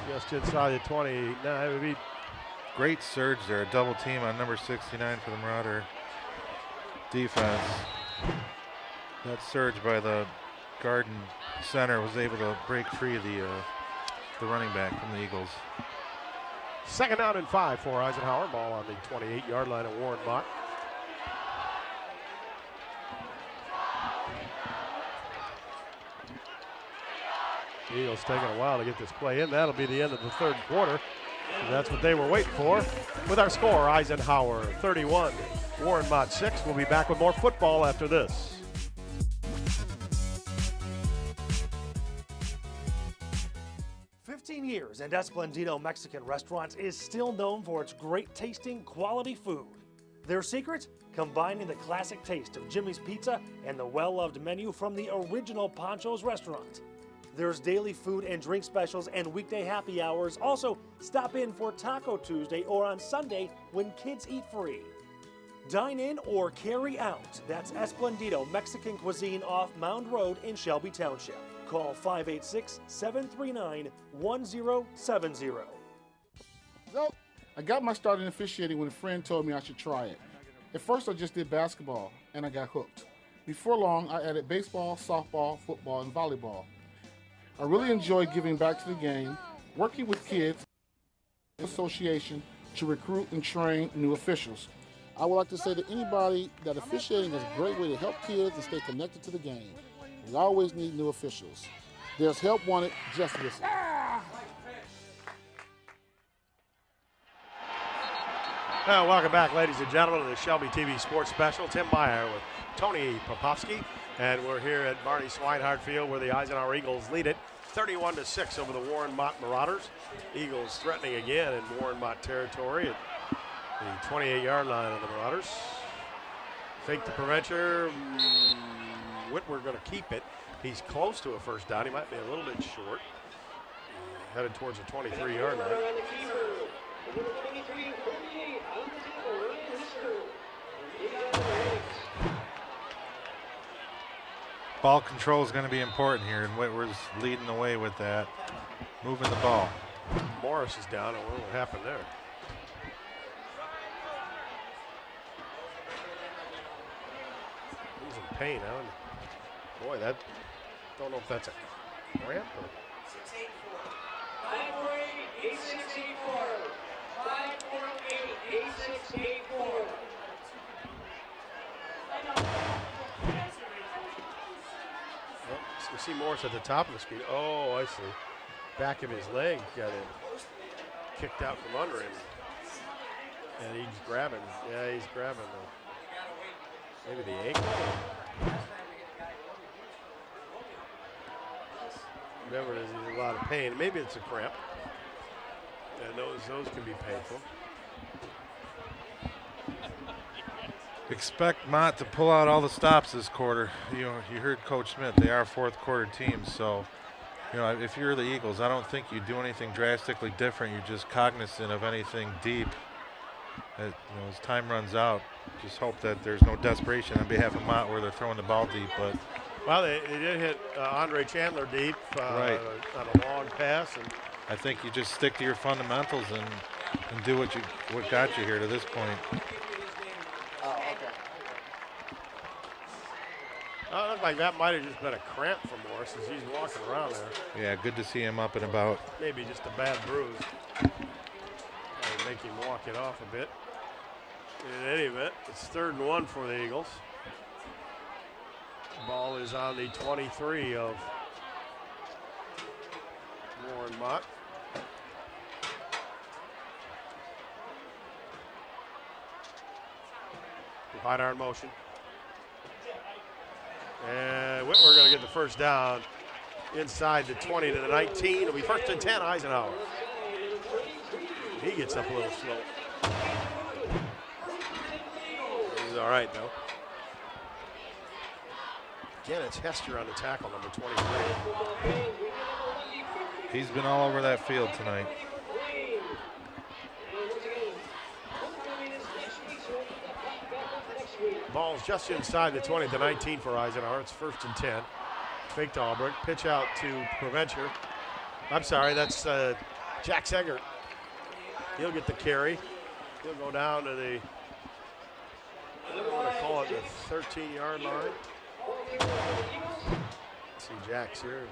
S1: Just inside the 29. It would be
S2: great surge there, a double team on number 69 for the Marauder defense. That surge by the Garden center was able to break free the running back from the Eagles.
S1: 2nd down and 5 for Eisenhower. Ball on the 28-yard line of Warren Mott. Eagles taking a while to get this play in. That'll be the end of the 3rd quarter. That's what they were waiting for. With our score, Eisenhower 31, Warren Mott 6. We'll be back with more football after this.
S4: Years, and Esplendito Mexican Restaurants is still known for its great tasting, quality food. Their secret? Combining the classic taste of Jimmy's Pizza and the well-loved menu from the original Pancho's restaurant. There's daily food and drink specials and weekday happy hours. Also, stop in for Taco Tuesday or on Sunday when kids eat free. Dine in or carry out. That's Esplendito Mexican Cuisine off Mound Road in Shelby Township. Call 586-739-1070.
S5: Nope. I got my start in officiating when a friend told me I should try it. At first I just did basketball and I got hooked. Before long I added baseball, softball, football, and volleyball. I really enjoy giving back to the game, working with kids, association to recruit and train new officials. I would like to say to anybody that officiating is a great way to help kids and stay connected to the game. We always need new officials. There's help wanted, just listen.
S1: Welcome back, ladies and gentlemen, to the Shelby TV Sports Special. Tim Meyer with Tony Popovsky, and we're here at Barney Swinehart Field where the Eisenhower Eagles lead it 31-6 over the Warren Mott Marauders. Eagles threatening again in Warren Mott territory at the 28-yard line of the Marauders. Fake the preventer. Whitwer going to keep it. He's close to a first down. He might be a little bit short. Headed towards the 23-yard line.
S2: Ball control is going to be important here, and Whitwer's leading the way with that, moving the ball.
S1: Morris is down. I wonder what happened there. He's in pain, Alan. Boy, that, don't know if that's a cramp or.
S13: 548-8684.
S1: We see Morris at the top of the screen. Oh, I see. Back of his leg got it kicked out from under him. And he's grabbing. Yeah, he's grabbing maybe the ankle. Remember, he's in a lot of pain. Maybe it's a cramp. And those can be painful.
S2: Expect Mott to pull out all the stops this quarter. You know, you heard Coach Smith. They are fourth quarter teams, so You know, if you're the Eagles, I don't think you do anything drastically different. You're just cognizant of anything deep. You know, as time runs out, just hope that there's no desperation on behalf of Mott where they're throwing the ball deep. But
S1: well, they did hit Andre Chandler deep
S2: right
S1: on a long pass, and
S2: I think you just stick to your fundamentals and do what got you here to this point.
S1: It looked like that might have just been a cramp for Morris as he's walking around there.
S2: Yeah, good to see him up and about.
S1: Maybe just a bad bruise. Make him walk it off a bit. In any event, it's 3rd and 1 for the Eagles. Ball is on the 23 of Warren Mott. White iron motion. And Whitwer going to get the first down inside the 20 to the 19. It'll be 1st and 10, Eisenhower. He gets up a little slow. He's all right, though. Again, it's Hester on the tackle, number 23.
S2: He's been all over that field tonight.
S1: Ball's just inside the 20 to 19 for Eisenhower. It's 1st and 10. Fake to Albrecht. Pitch out to Preventure. I'm sorry, that's Jack Segert. He'll get the carry. He'll go down to the, I'm going to call it the 13-yard line. Let's see Jack's here.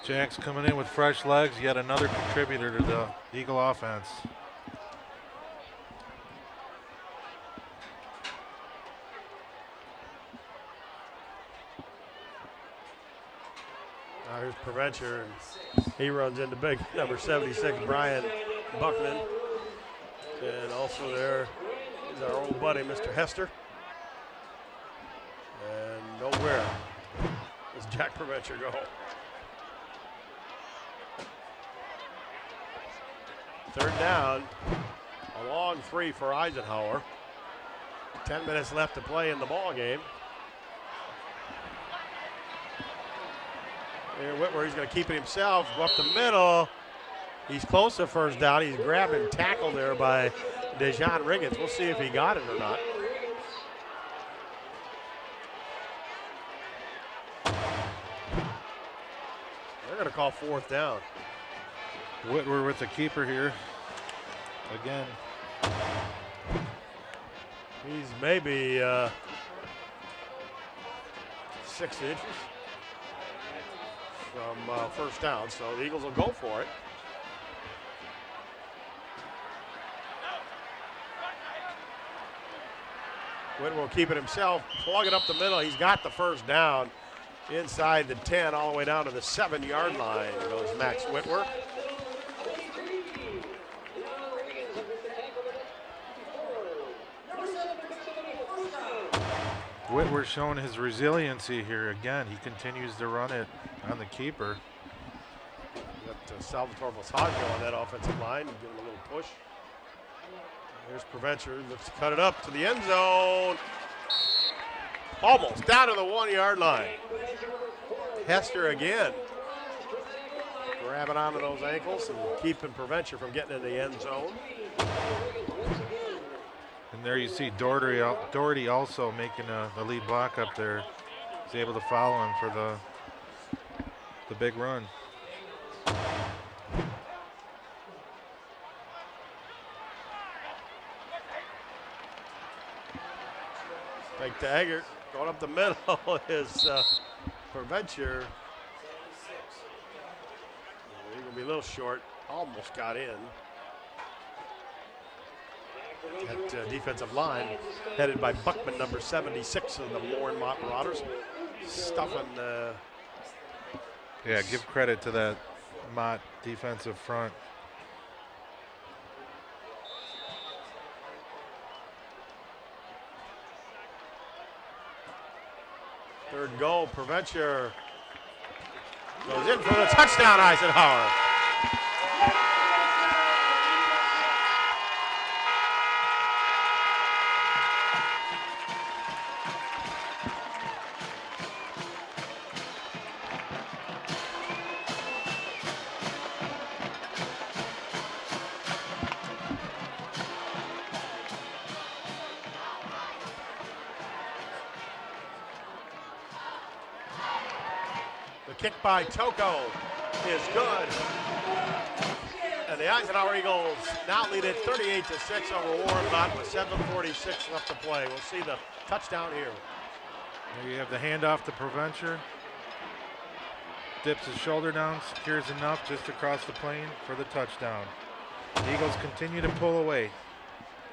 S2: Jack's coming in with fresh legs, yet another contributor to the Eagle offense.
S1: Now here's Preventure, and he runs into big number 76, Brian Buckman. And also there is our old buddy, Mr. Hester. And nowhere does Jack Preventure go. 3rd down, a long 3 for Eisenhower. 10 minutes left to play in the ball game. Here Whitwer, he's going to keep it himself, go up the middle. He's close to 1st down. He's grabbed and tackled there by Dejon Riggins. We'll see if he got it or not. They're going to call 4th down.
S2: Whitwer with the keeper here. Again.
S1: He's maybe 6 inches from 1st down, so the Eagles will go for it. Whitwer will keep it himself, plug it up the middle. He's got the 1st down inside the 10, all the way down to the 7-yard line goes Max Whitwer.
S2: Whitwer showing his resiliency here again. He continues to run it on the keeper.
S1: Got Salvatore Volsaggio on that offensive line, give him a little push. Here's Preventure, looks to cut it up to the end zone. Almost down to the 1-yard line. Hester again. Grabbing onto those ankles and keeping Preventure from getting in the end zone.
S2: And there you see Doherty also making the lead block up there. He's able to follow him for the big run.
S1: Fake to Eggert, going up the middle is Preventure. He's going to be a little short, almost got in. That defensive line headed by Buckman, number 76 of the Warren Mott Marauders. Stuffing.
S2: Yeah, give credit to that Mott defensive front.
S1: Third goal, Preventure goes in for the touchdown, Eisenhower. kick by Toko is good. And the Eisenhower Eagles now lead it 38-6 over Warren Mott with 7:46 left to play. We'll see the touchdown here.
S2: There you have the handoff to Provencher. Dips his shoulder down, secures enough just across the plane for the touchdown. The Eagles continue to pull away.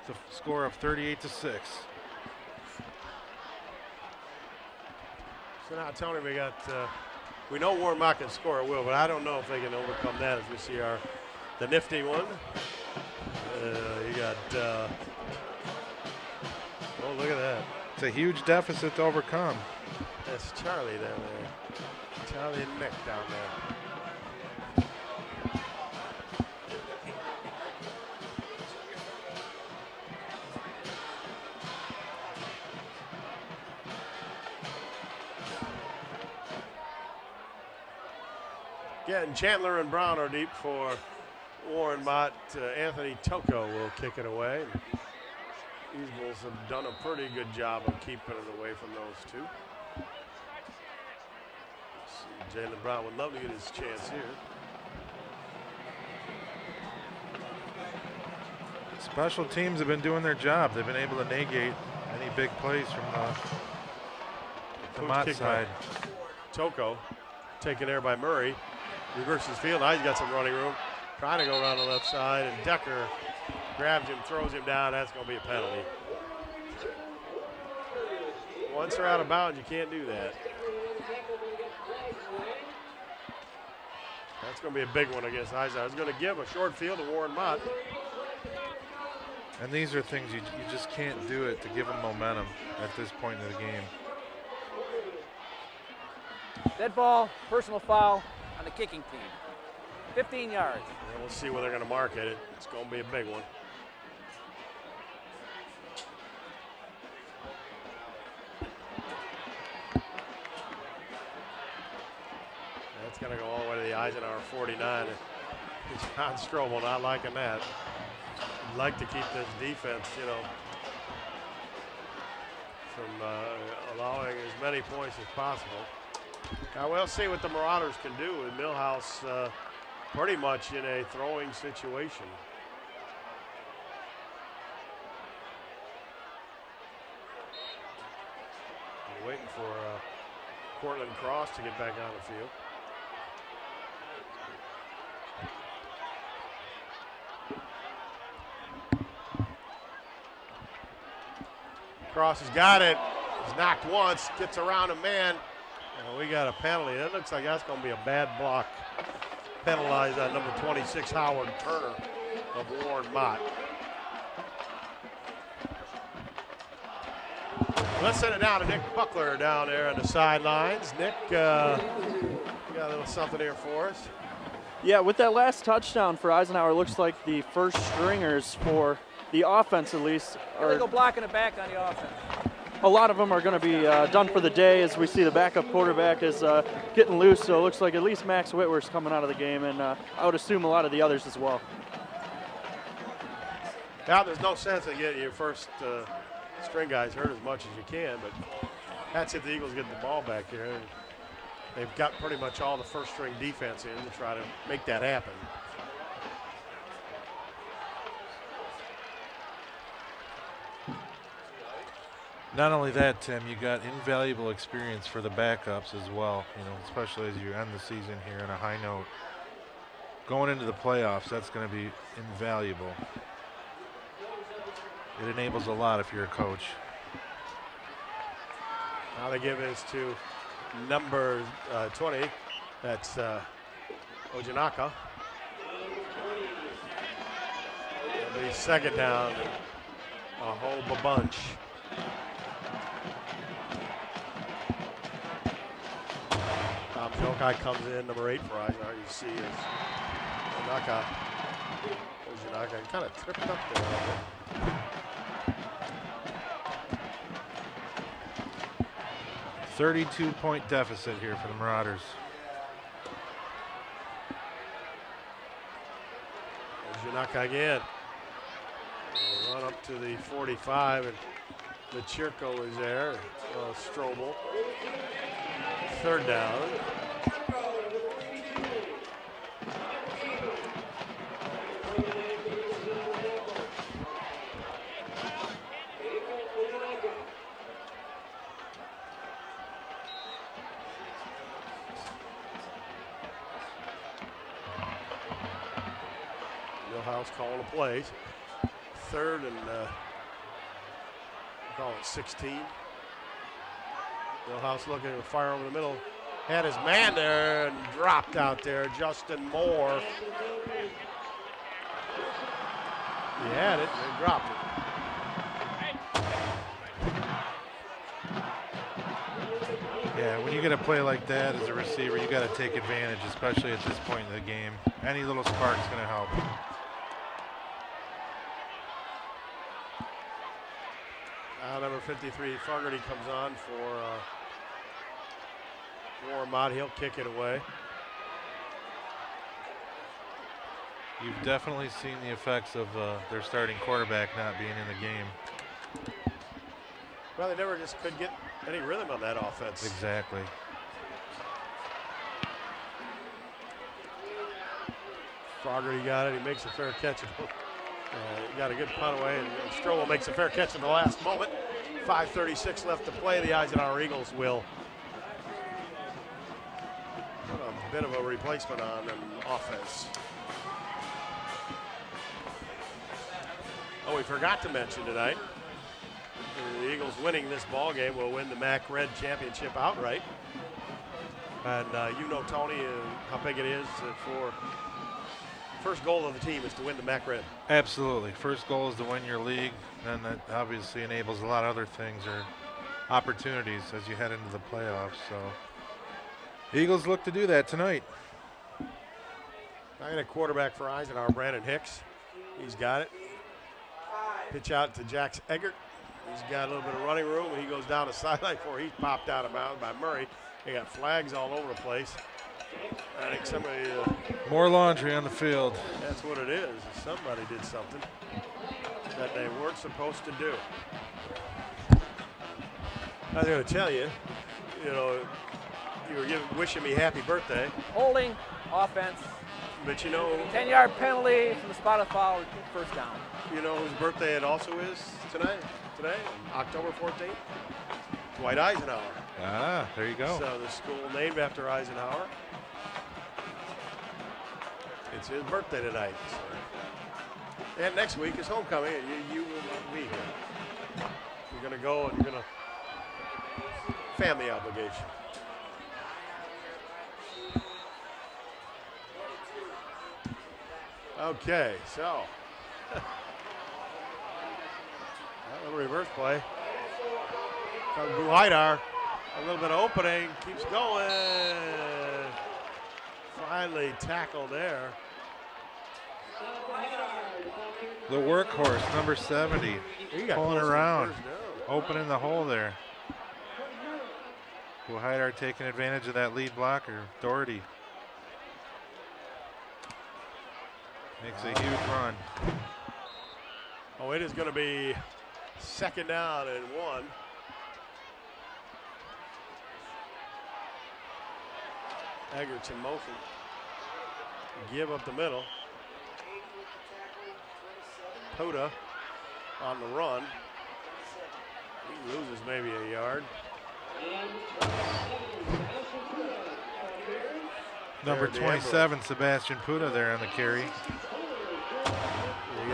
S2: It's a score of 38-6.
S1: So now, Tony, we know Warren Mott can score at will, but I don't know if they can overcome that as we see the nifty one. You got, oh, look at that.
S2: It's a huge deficit to overcome.
S1: That's Charlie down there. Charlie and Nick down there. Again, Chandler and Brown are deep for Warren Mott. Anthony Toko will kick it away. Eagles have done a pretty good job of keeping it away from those two. Jalen Brown would love to get his chance here.
S2: Special teams have been doing their job. They've been able to negate any big plays from the Mott side.
S1: Toko taken there by Murray. Reverses field. Now he's got some running room. Trying to go around the left side, and Decker grabs him, throws him down. That's going to be a penalty. Once they're out of bounds, you can't do that. That's going to be a big one against Eisenhower. It's going to give a short field to Warren Mott.
S2: And these are things you just can't do it to give them momentum at this point in the game.
S6: Dead ball, personal foul on the kicking team. 15 yards.
S1: Yeah, we'll see where they're going to mark it. It's going to be a big one. That's going to go all the way to the Eisenhower 49. It's John Strobel not liking that. He'd like to keep this defense, from allowing as many points as possible. Now we'll see what the Marauders can do with Millhouse pretty much in a throwing situation. We're waiting for Cortland Cross to get back on the field. Cross has got it. He's knocked once, gets around a man. And we got a penalty. That looks like that's going to be a bad block. Penalized on number 26, Howard Turner of Warren Mott. Let's send it down to Nick Buckler down there on the sidelines. Nick, you got a little something here for us.
S3: Yeah, with that last touchdown for Eisenhower, it looks like the first stringers for the offense, at least,
S6: Here they go blocking it back on the offense.
S3: A lot of them are going to be done for the day, as we see the backup quarterback is getting loose. So it looks like at least Max Whitworth's coming out of the game, and I would assume a lot of the others as well.
S1: Now, there's no sense in getting your first string guys hurt as much as you can, but that's if the Eagles get the ball back here. They've got pretty much all the first string defense in to try to make that happen.
S2: Not only that, Tim, you got invaluable experience for the backups as well, especially as you end the season here on a high note. Going into the playoffs, that's going to be invaluable. It enables a lot if you're a coach.
S1: Now they give this to number 20. That's Ojinaka. It'll be second down, a whole bunch. Jokai comes in, number 8 for Eisenhower. You see is Ojinaka kind of tripped up there a little bit.
S2: 32-point deficit here for the Marauders.
S1: Ojinaka again. We'll run up to the 45, and the Chirco is there. Strobel. Third down. Millhouse calling the plays. Third and call it 16. Millhouse looking to fire over the middle. Had his man there and dropped out there. Justin Moore. He had it and dropped it.
S2: Yeah, when you get a play like that as a receiver, you got to take advantage, especially at this point in the game. Any little spark's going to help.
S1: Number 53, Fogarty comes on for Warren Mott. He'll kick it away.
S2: You've definitely seen the effects of their starting quarterback not being in the game.
S1: Well, they never just could get any rhythm on that offense.
S2: Exactly.
S1: Fogarty got it. He makes a fair catch. He got a good punt away, and Stroll makes a fair catch in the last moment. 5:36 left to play. The Eisenhower Eagles will put a bit of a replacement on offense. Oh, we forgot to mention tonight, the Eagles winning this ball game will win the MAC Red Championship outright. And you know, Tony, how big it is for first goal of the team is to win the MAC Red.
S2: Absolutely. First goal is to win your league, and that obviously enables a lot of other things or opportunities as you head into the playoffs. So Eagles look to do that tonight.
S1: I got a quarterback for Eisenhower, Brandon Hicks. He's got it. Pitch out to Jax Eggert. He's got a little bit of running room, and he goes down the sideline before he's popped out of bounds by Murray. They got flags all over the place. I think somebody...
S2: more laundry on the field.
S1: That's what it is. Somebody did something that they weren't supposed to do. I was going to tell you, you know, you were wishing me happy birthday.
S6: Holding, offense.
S1: But you know...
S6: 10-yard penalty from the spot of foul, first down.
S1: You know whose birthday it also is tonight? Today, October 14th? Dwight Eisenhower.
S2: Ah, there you go.
S1: So the school named after Eisenhower. It's his birthday tonight. So. And next week is homecoming, and you will not be here. You're going to go, and you're going to family obligation. Okay, so a little reverse play. Haidar, a little bit of opening, keeps going. Finally tackled there.
S2: The workhorse, number 70, pulling around, opening the hole there. Haidar taking advantage of that lead blocker, Doherty. Makes a huge run.
S1: Oh, it is going to be second down and 1. Eggert's in motion. Give up the middle. Poda on the run. He loses maybe a yard.
S2: Number 27, Sebastian Puda there on the carry.
S1: You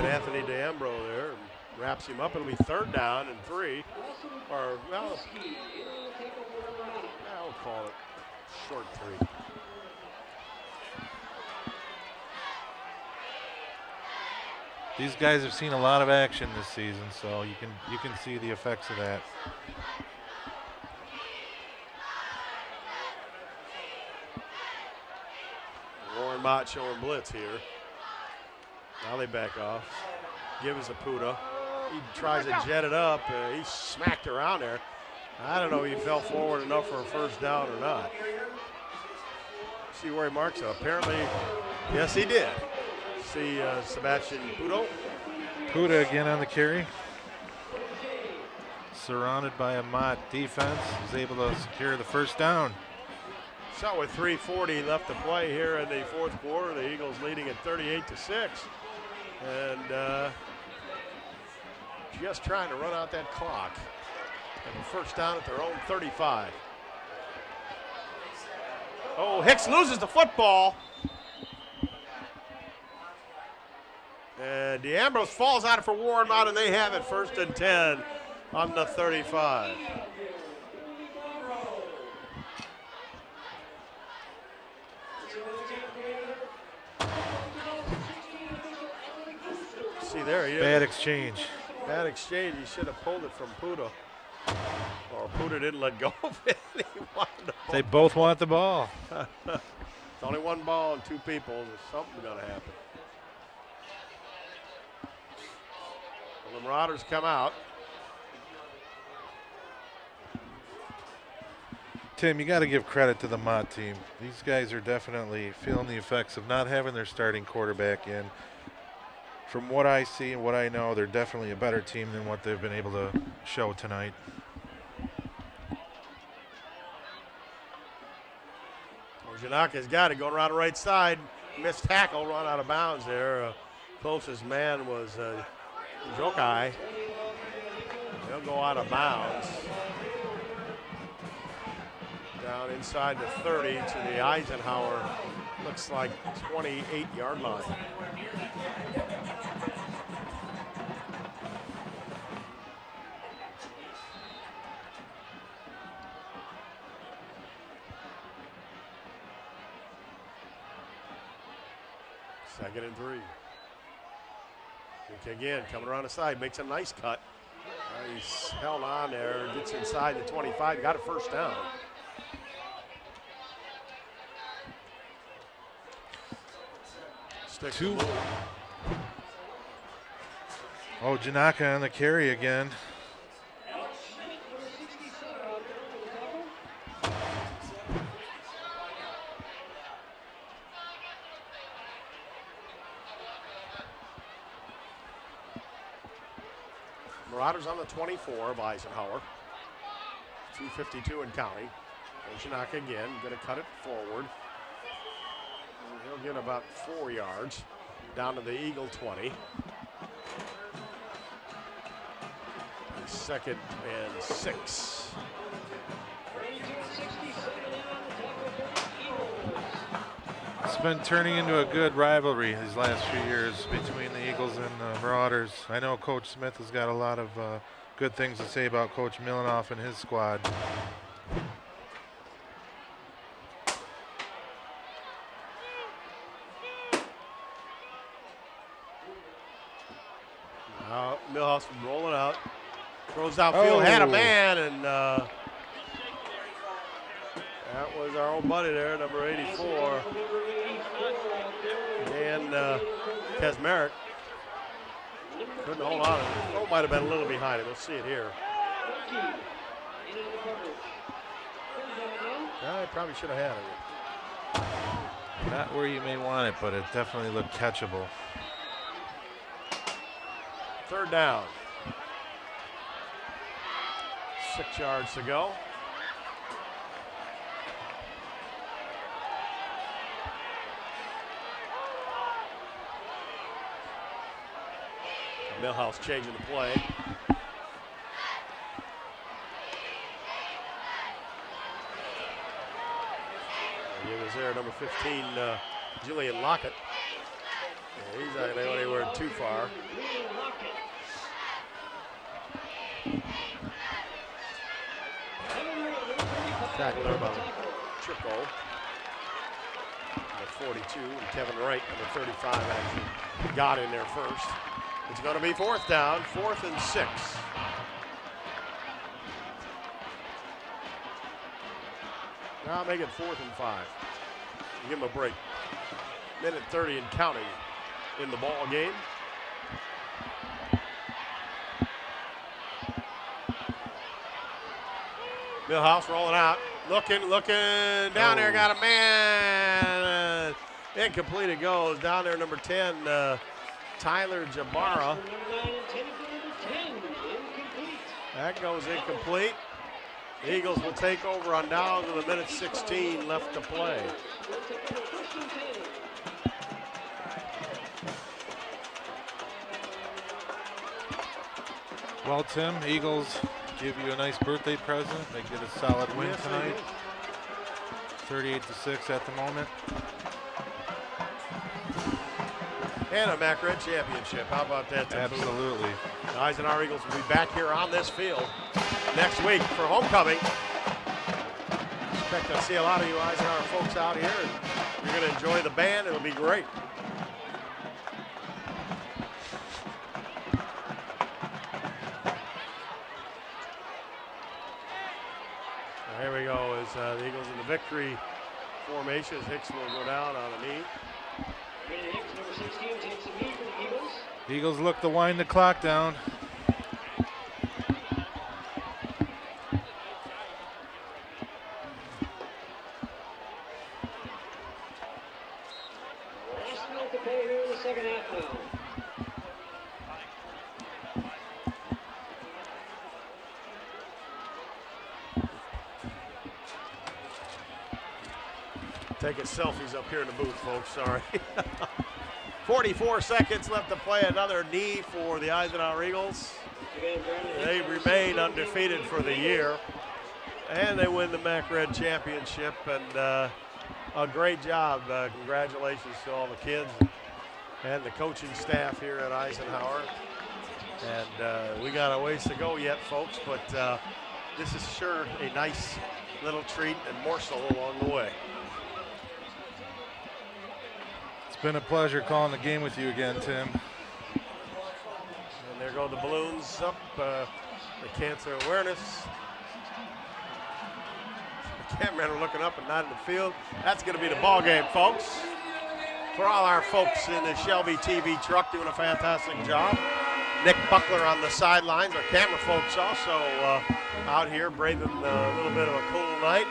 S1: get Anthony DeAmbro there, and wraps him up. It'll be third down and 3. Or, well, I'll call it short 3.
S2: These guys have seen a lot of action this season, so you can see the effects of that.
S1: Warren Mott showing blitz here. Now they back off. Give us a Puda. He tries to jet it up. He's smacked around there. I don't know if he fell forward enough for a first down or not. See where he marks it. Apparently, yes, he did. See Sebastian Puda.
S2: Puda again on the carry. Surrounded by a Mott defense. He's able to secure the first down.
S1: So with 3:40 left to play here in the fourth quarter, the Eagles leading at 38-6. And just trying to run out that clock. And the first down at their own 35. Oh, Hicks loses the football. And DeAmbrose falls out for Warren Mott, and they have it 1st and 10 on the 35. See there, he
S2: Bad exchange.
S1: Bad exchange. He should have pulled it from Puda. Or Puda didn't let go of it. He wanted the ball.
S2: They both want the ball.
S1: It's only one ball and two people. There's something going to happen. Well, the Marauders come out.
S2: Tim, you got to give credit to the Mott team. These guys are definitely feeling the effects of not having their starting quarterback in. From what I see and what I know, they're definitely a better team than what they've been able to show tonight.
S1: Janaka's got it going around the right side. Missed tackle, run out of bounds there. Closest man was Jokai. He'll go out of bounds. Down inside the 30 to the Eisenhower, looks like 28-yard line. Second and 3. Kick again, coming around the side, makes a nice cut. He's held on there, gets inside the 25, got a first down.
S2: Two. Oh, Janaka on the carry again.
S1: Marauders on the 24 of Eisenhower. 2:52 and counting. Janaka again, going to cut it forward. He'll get about 4 yards down to the Eagle 20. Second and 6.
S2: It's been turning into a good rivalry these last few years between the Eagles and the Marauders. I know Coach Smith has got a lot of good things to say about Coach Milanoff and his squad.
S1: Millhouse rolling out, throws downfield, had a man, and that was our old buddy there, number 84, Dan Kazmarek. Couldn't hold on. The throw might have been a little behind it. We'll see it here. I probably should have had it.
S2: Not where you may want it, but it definitely looked catchable.
S1: Third down. 6 yards to go. Millhouse changing the play. He was there, number 15, Julian Lockett. Yeah, he's not going anywhere too far. Tackle there by Chico, number 42, and Kevin Wright, number 35, actually got in there first. It's going to be fourth down, 4th and 6. Now make it 4th and 5. Give him a break. Minute 30 and counting in the ball game. Millhouse rolling out, looking down there, got a man. Incomplete it goes. Down there, number 10, Tyler Jabara. That goes incomplete. The Eagles will take over on downs with a minute 16 left to play.
S2: Well, Tim, Eagles give you a nice birthday present. They get a solid win tonight. 38-6 at the moment.
S1: and a MAC Red Championship. How about that, Tim?
S2: Absolutely.
S1: The Eisenhower Eagles will be back here on this field next week for homecoming. Expect to see a lot of you Eisenhower folks out here, and you're going to enjoy the band. It'll be great. Here we go as the Eagles in the victory formation. As Hicks will go down on a knee.
S2: Eagles look to wind the clock down.
S1: Taking selfies up here in the booth, folks. Sorry. 44 seconds left to play. Another knee for the Eisenhower Eagles. They remain undefeated for the year, and they win the MAC Red Championship. And a great job. Congratulations to all the kids and the coaching staff here at Eisenhower. And we got a ways to go yet, folks, but this is sure a nice little treat and morsel along the way.
S2: It's been a pleasure calling the game with you again, Tim.
S1: And there go the balloons up, the cancer awareness. The cameramen are looking up and not in the field. That's going to be the ball game, folks. For all our folks in the Shelby TV truck doing a fantastic job. Nick Buckler on the sidelines. Our camera folks also out here braving a little bit of a cool night.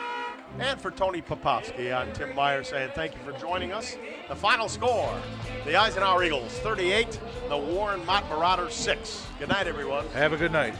S1: And for Tony Popowski, I'm Tim Meyer saying thank you for joining us. The final score, the Eisenhower Eagles 38, the Warren Mott Marauders 6. Good night, everyone.
S2: Have a good night.